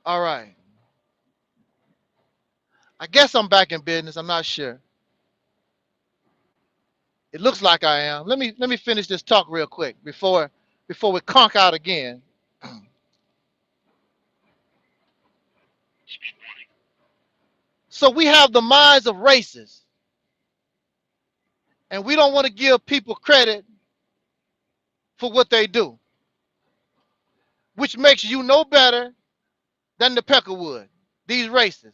All right. I guess I'm back in business. I'm not sure. It looks like I am. Let me finish this talk real quick before we conk out again. So we have the minds of racists, and we don't want to give people credit for what they do, which makes you no better than the Peckerwood, these racists.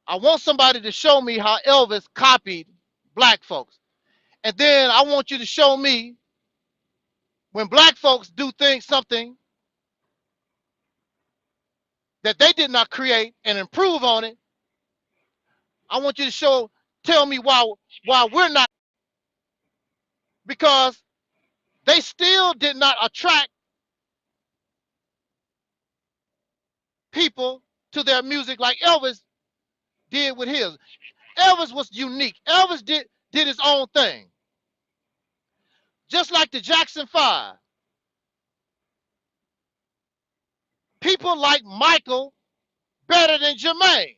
I want somebody to show me how Elvis copied black folks. And then I want you to show me when black folks do something that they did not create and improve on it. I want you to tell me why we're not, because they still did not attract people to their music like Elvis did with his. Elvis was unique. Elvis did his own thing. Just like the Jackson 5. People like Michael better than Jermaine.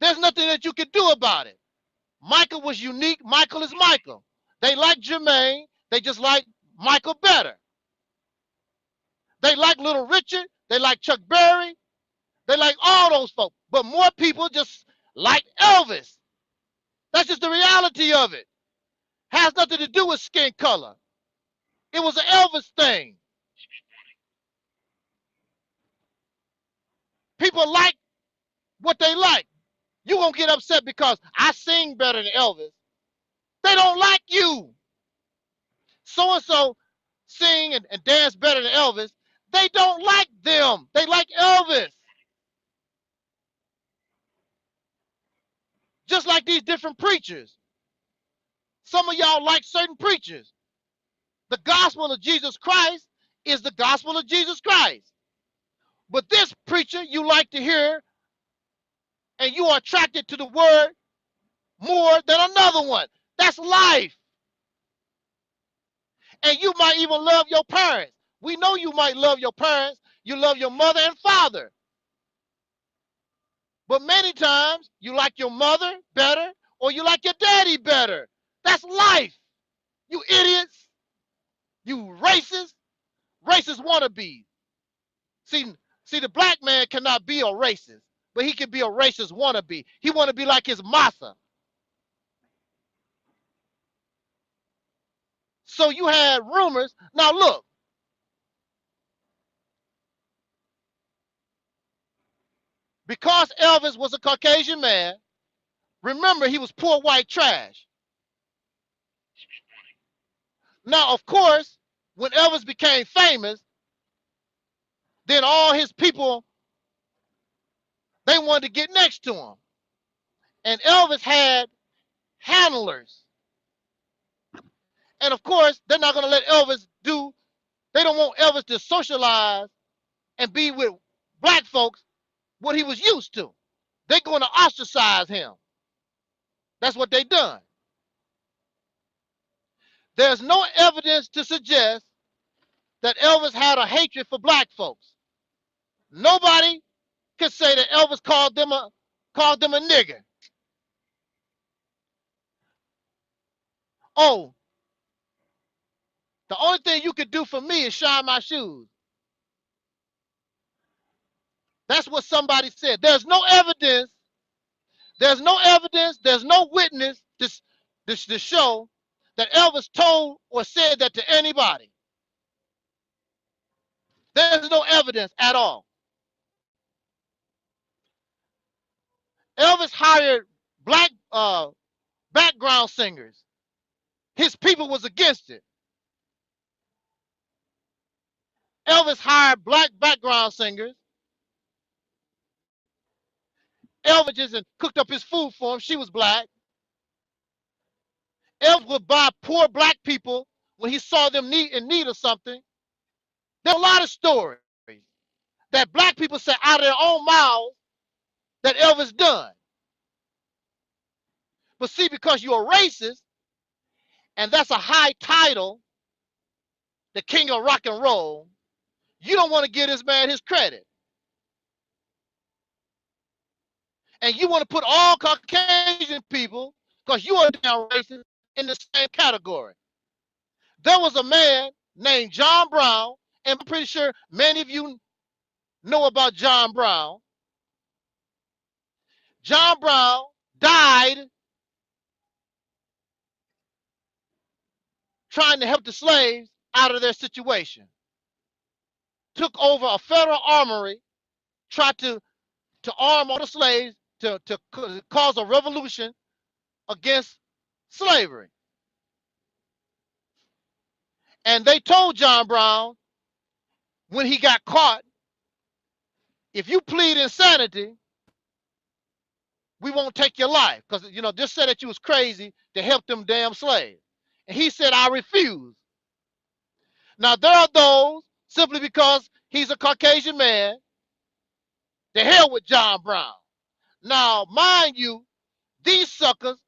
There's nothing that you can do about it. Michael was unique. Michael is Michael. They like Jermaine. They just like Michael better. They like Little Richard. They like Chuck Berry. They like all those folks. But more people just like Elvis. That's just the reality of it. Has nothing to do with skin color. It was an Elvis thing. People like what they like. You won't get upset because I sing better than Elvis. They don't like you. So-and-so sing and dance better than Elvis. They don't like them. They like Elvis. Just like these different preachers. Some of y'all like certain preachers. The gospel of Jesus Christ is the gospel of Jesus Christ. But this preacher you like to hear, and you are attracted to the word more than another one. That's life. And you might even love your parents. We know you might love your parents. You love your mother and father. But many times you like your mother better or you like your daddy better. That's life. You idiots. You racist. Racist wannabes. See, the black man cannot be a racist, but he can be a racist wannabe. He want to be like his massa. So you had rumors. Now look. Because Elvis was a Caucasian man, remember he was poor white trash. Now, of course, when Elvis became famous, then all his people, they wanted to get next to him. And Elvis had handlers. And of course, they're not going to let Elvis they don't want Elvis to socialize and be with black folks what he was used to. They're going to ostracize him. That's what they done. There's no evidence to suggest that Elvis had a hatred for black folks. Nobody could say that Elvis called them a nigger. Oh, the only thing you could do for me is shine my shoes. That's what somebody said. There's no evidence. There's no evidence. There's no witness to show that Elvis told or said that to anybody. There's no evidence at all. Elvis hired black background singers. His people was against it. Elvis hired black background singers. Elvis just cooked up his food for him. She was black. Elvis would buy poor black people when he saw them in need of something. There are a lot of stories that black people said out of their own mouths that Elvis done. But see, because you're a racist, and that's a high title, the king of rock and roll, you don't want to give this man his credit. And you want to put all Caucasian people, because you are down racist, in the same category. There was a man named John Brown, and I'm pretty sure many of you know about John Brown. John Brown died trying to help the slaves out of their situation. Took over a federal armory, tried to arm all the slaves to cause a revolution against slavery. And they told John Brown when he got caught, if you plead insanity, we won't take your life. Because, you know, just said that you was crazy to help them damn slaves. And he said, I refuse. Now, there are those, simply because he's a Caucasian man, the hell with John Brown. Now, mind you, these suckers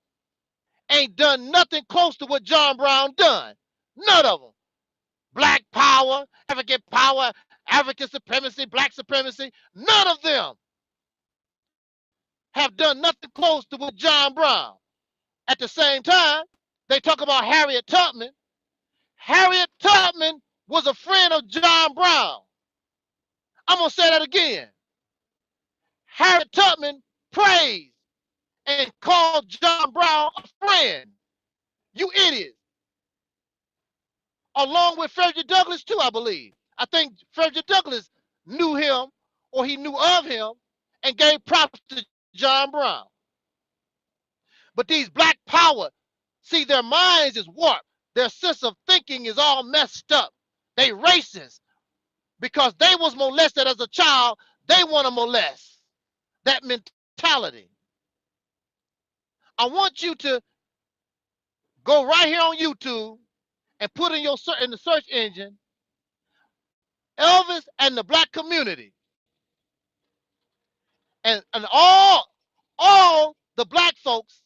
ain't done nothing close to what John Brown done. None of them. Black power, African supremacy, black supremacy, none of them have done nothing close to what John Brown. At the same time, they talk about Harriet Tubman. Harriet Tubman was a friend of John Brown. I'm going to say that again. Harriet Tubman praised and called John Brown a friend. You idiots. Along with Frederick Douglass too, I believe. I think Frederick Douglass knew him, or he knew of him, and gave props to John Brown. But these black power, see, their minds is warped. Their sense of thinking is all messed up. They racist. Because they was molested as a child, they want to molest. That mentality. I want you to go right here on YouTube and put in the search engine, Elvis and the black community. And all the black folks,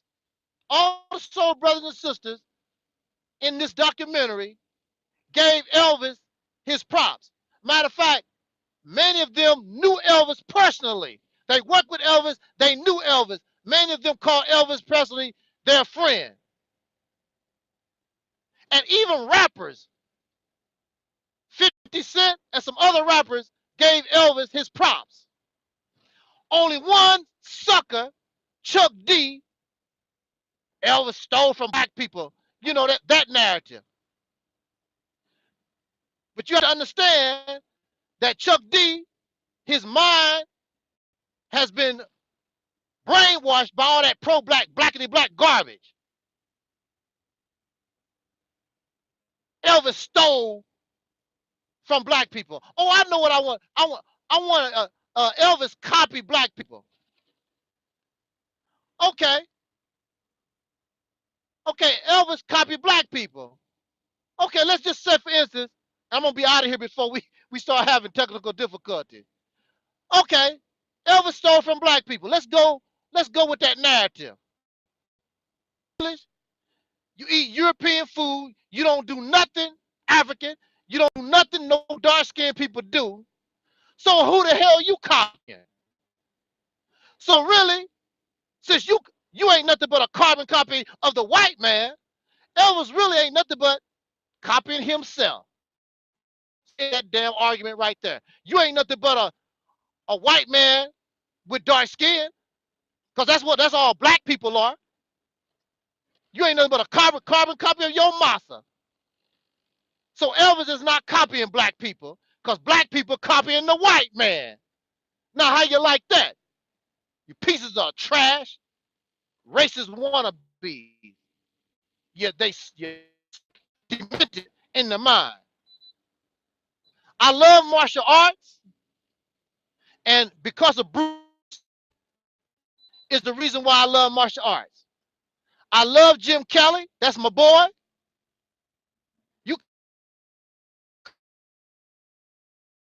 all the soul brothers and sisters in this documentary gave Elvis his props. Matter of fact, many of them knew Elvis personally. They worked with Elvis, they knew Elvis. Many of them called Elvis Presley their friend. And even rappers, 50 Cent and some other rappers, gave Elvis his props. Only one sucker, Chuck D, Elvis stole from black people. You know, that narrative. But you have to understand that Chuck D, his mind has been brainwashed by all that pro-black, blackity-black garbage. Elvis stole from black people. Oh, I know what I want. I want Elvis copy black people. Okay. Okay, Elvis copy black people. Okay, let's just say, for instance, I'm going to be out of here before we start having technical difficulties. Okay, Elvis stole from black people. Let's go with that narrative. You eat European food. You don't do nothing African. You don't do nothing no dark-skinned people do. So who the hell you copying? So really, since you ain't nothing but a carbon copy of the white man, Elvis really ain't nothing but copying himself. That damn argument right there. You ain't nothing but a white man with dark skin, because that's all black people are. You ain't nothing but a carbon copy of your massa. So Elvis is not copying black people, because black people copying the white man. Now, how you like that? You pieces of trash, racist wannabes. Yeah, you're demented in the mind. I love martial arts, and because of Bruce is the reason why I love martial arts. I love Jim Kelly. That's my boy. You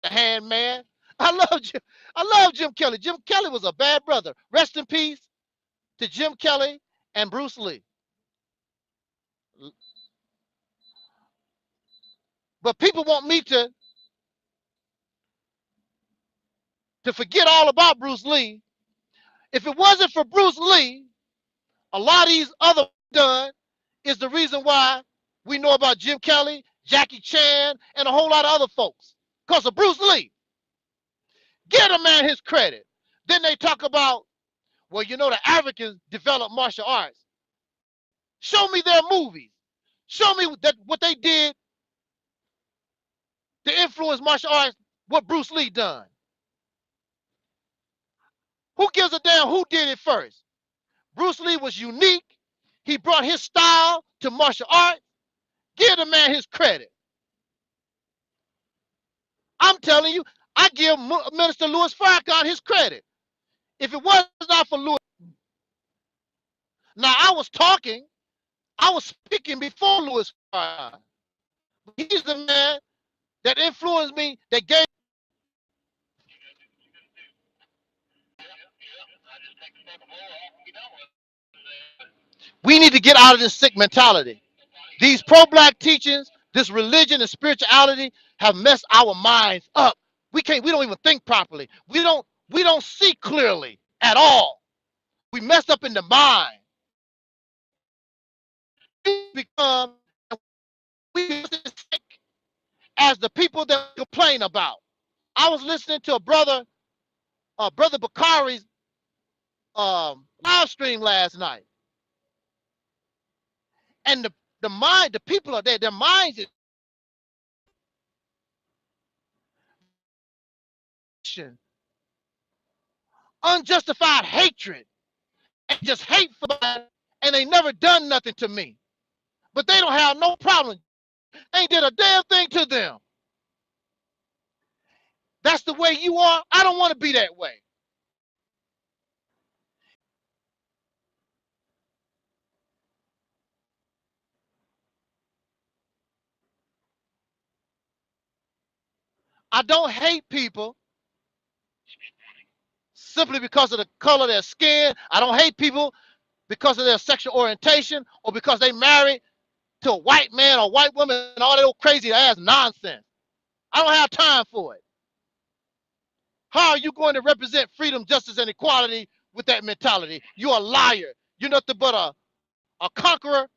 the hand man. I love Jim Kelly. Jim Kelly was a bad brother. Rest in peace to Jim Kelly and Bruce Lee. But people want me to forget all about Bruce Lee If it wasn't for Bruce Lee, a lot of these other done is the reason why we know about Jim Kelly, Jackie Chan, and a whole lot of other folks. Because of Bruce Lee. Give a man his credit. Then they talk about, well, you know, the Africans developed martial arts. Show me their movies. Show me that what they did to influence martial arts, what Bruce Lee done. Who gives a damn who did it first? Bruce Lee was unique. He brought his style to martial arts. Give the man his credit. I'm telling you, I give Minister Louis Farrakhan his credit. If it was not for Louis, now I was speaking before Louis Farrakhan. He's the man that influenced me, that gave. We need to get out of this sick mentality. These pro-black teachings, this religion and spirituality have messed our minds up. We don't even think properly. We don't see clearly at all. We messed up in the mind. We become sick as the people that complain about. I was listening to a brother Bakari's live stream last night. And the people are there, their minds is unjustified hatred and just hate for somebody, and they never done nothing to me. But they don't have no problem. Ain't did a damn thing to them. That's the way you are. I don't want to be that way. I don't hate people simply because of the color of their skin. I don't hate people because of their sexual orientation or because they married to a white man or white woman and all that old crazy ass nonsense. I don't have time for it. How are you going to represent freedom, justice, and equality with that mentality? You're a liar. You're nothing but a conqueror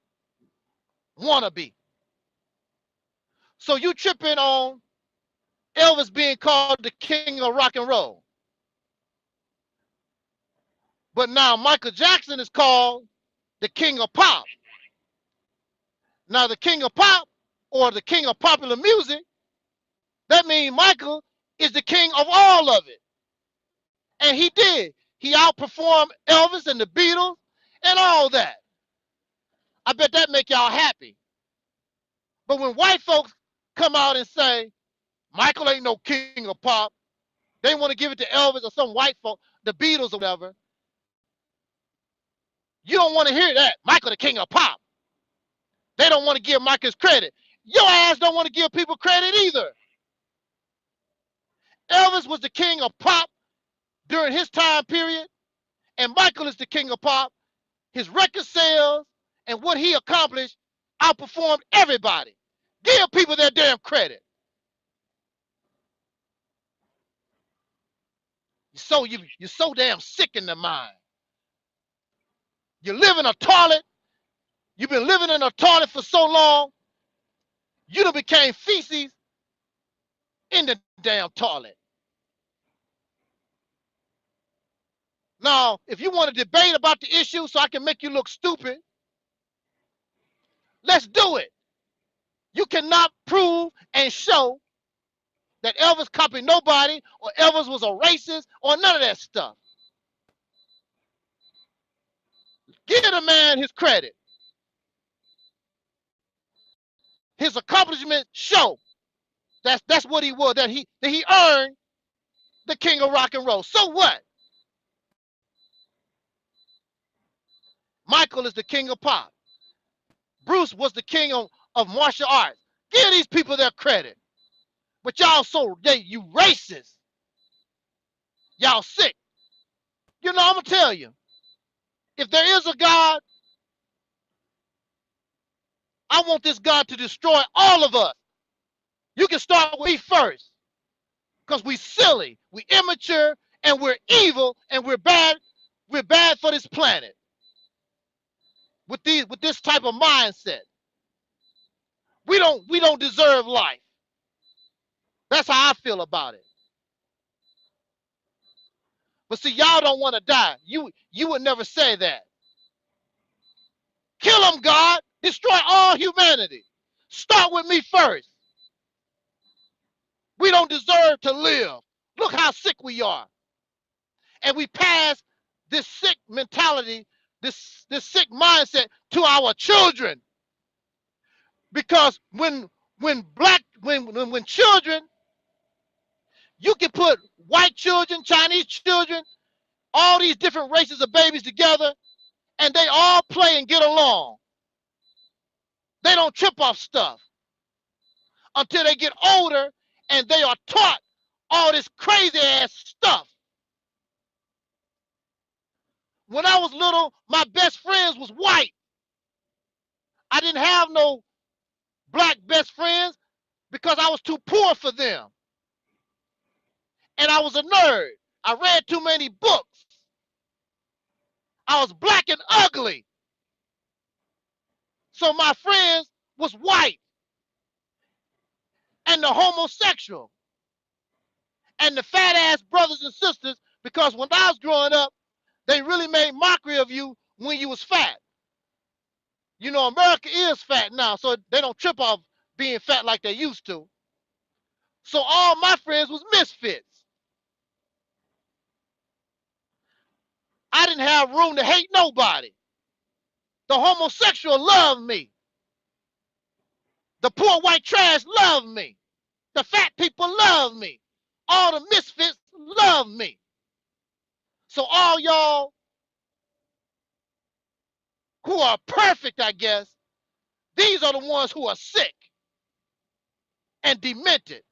wannabe. So you tripping on Elvis being called the king of rock and roll. But now Michael Jackson is called the king of pop. Now the king of pop or the king of popular music, that means Michael is the king of all of it. And he did. He outperformed Elvis and the Beatles and all that. I bet that make y'all happy. But when white folks come out and say, Michael ain't no king of pop, they want to give it to Elvis or some white folk, the Beatles or whatever. You don't want to hear that. Michael the king of pop. They don't want to give Michael his credit. Your ass don't want to give people credit either. Elvis was the king of pop during his time period, and Michael is the king of pop. His record sales and what he accomplished outperformed everybody. Give people their damn credit. You're so damn sick in the mind. You live in a toilet. You've been living in a toilet for so long, you done became feces in the damn toilet. Now, if you want to debate about the issue so I can make you look stupid, let's do it. You cannot prove and show that Elvis copied nobody or Elvis was a racist or none of that stuff. Give the man his credit. His accomplishments show that's what he was, that he earned the king of rock and roll. So what? Michael is the king of pop. Bruce was the king of martial arts. Give these people their credit. But y'all you racist. Y'all sick. You know, I'm going to tell you. If there is a God, I want this God to destroy all of us. You can start with me first. Because we silly, we immature, and we're evil, and we're bad. We're bad for this planet with this type of mindset. We don't deserve life. That's how I feel about it. But see, y'all don't want to die. You would never say that. Kill them, God. Destroy all humanity. Start with me first. We don't deserve to live. Look how sick we are. And we pass this sick mentality, this sick mindset to our children. Because when children, you can put white children, Chinese children, all these different races of babies together, and they all play and get along. They don't trip off stuff until they get older and they are taught all this crazy ass stuff. When I was little, my best friends was white. I didn't have no black best friends because I was too poor for them. And I was a nerd. I read too many books. I was black and ugly. So my friends was white and the homosexual and the fat ass brothers and sisters, because when I was growing up, they really made mockery of you when you was fat. You know, America is fat now, so they don't trip off being fat like they used to. So all my friends was misfits. I didn't have room to hate nobody. The homosexual loved me. The poor white trash loved me. The fat people loved me. All the misfits loved me. So all y'all who are perfect, I guess, these are the ones who are sick and demented.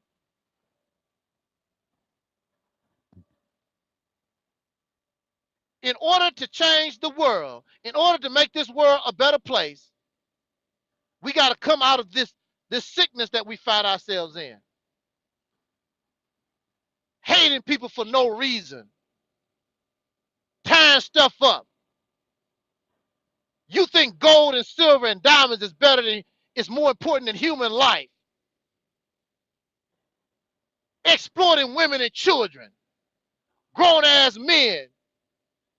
In order to change the world, in order to make this world a better place, we got to come out of this sickness that we find ourselves in. Hating people for no reason. Tearing stuff up. You think gold and silver and diamonds is more important than human life. Exploiting women and children. Grown ass men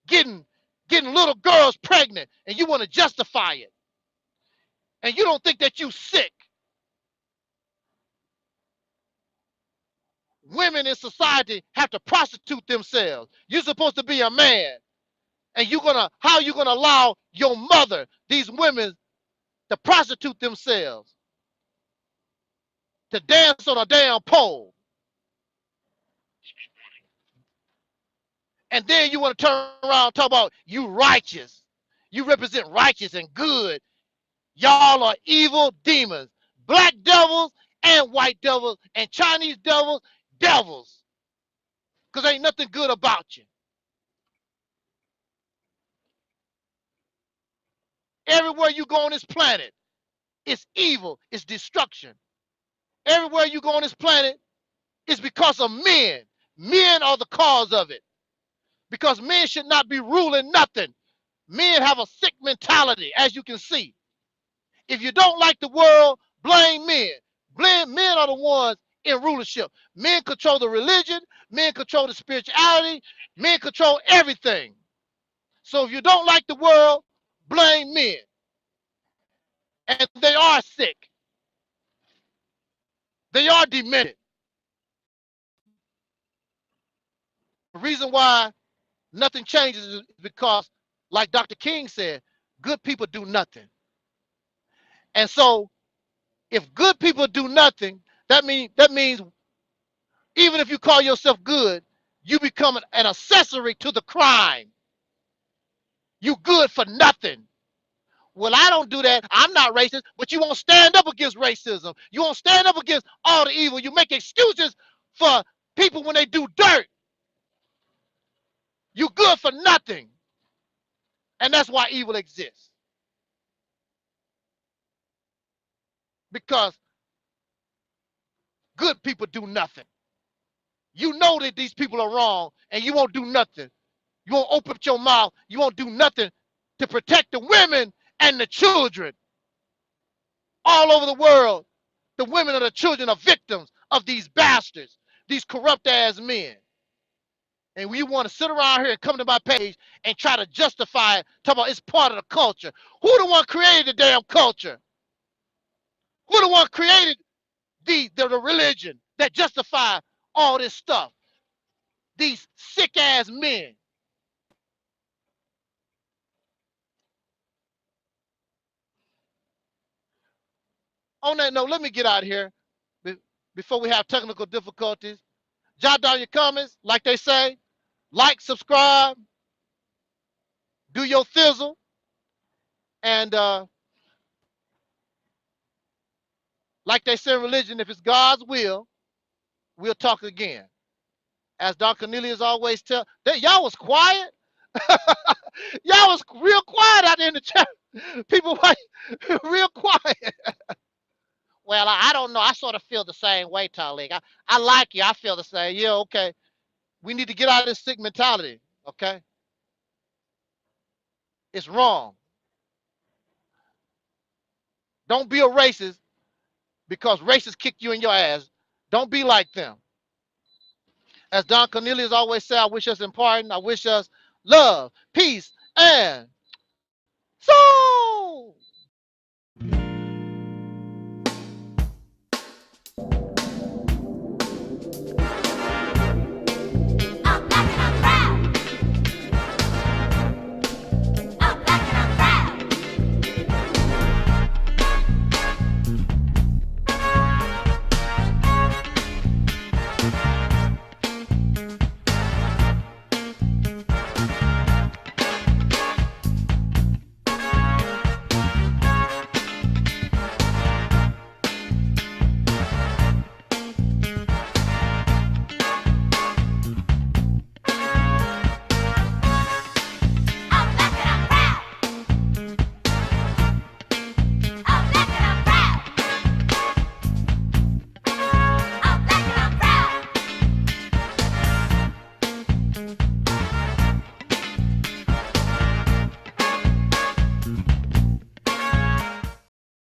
getting little girls pregnant, and you want to justify it. And you don't think that you sick. Women in society have to prostitute themselves. You're supposed to be a man. And how you gonna allow your mother, these women, to prostitute themselves? To dance on a damn pole. And then you want to turn around and talk about you righteous. You represent righteous and good. Y'all are evil demons. Black devils and white devils and Chinese devils, devils. Because ain't nothing good about you. Everywhere you go on this planet, it's evil, it's destruction. Everywhere you go on this planet, it's because of men. Men are the cause of it. Because men should not be ruling nothing. Men have a sick mentality, as you can see. If you don't like the world, blame men. Men are the ones in rulership. Men control the religion. Men control the spirituality. Men control everything. So if you don't like the world, blame men. And they are sick. They are demented. The reason why nothing changes is because, like Dr. King said, good people do nothing. And so, if good people do nothing, that means even if you call yourself good, you become an accessory to the crime. You good for nothing. Well, I don't do that. I'm not racist, but you won't stand up against racism. You won't stand up against all the evil. You make excuses for people when they do dirt. You good for nothing. And that's why evil exists. Because good people do nothing. You know that these people are wrong and you won't do nothing. You won't open up your mouth. You won't do nothing to protect the women and the children. All over the world, the women and the children are victims of these bastards, these corrupt ass men. And we want to sit around here and come to my page and try to justify it, talk about it's part of the culture. Who the one created the damn culture? Who the one created the religion that justify all this stuff? These sick ass men. On that note, let me get out of here before we have technical difficulties. Jot down your comments, like they say. Like, subscribe, do your thizzle, and like they say in religion, if it's God's will, we'll talk again. As Don Cornelius always tell, y'all was quiet. Y'all was real quiet out there in the chat. People were real quiet. Well, I don't know. I sort of feel the same way, Taalik. I like you. I feel the same. Yeah, okay. We need to get out of this sick mentality, okay? It's wrong. Don't be a racist because racists kick you in your ass. Don't be like them. As Don Cornelius always said, I wish us in pardon. I wish us love, peace, and soul.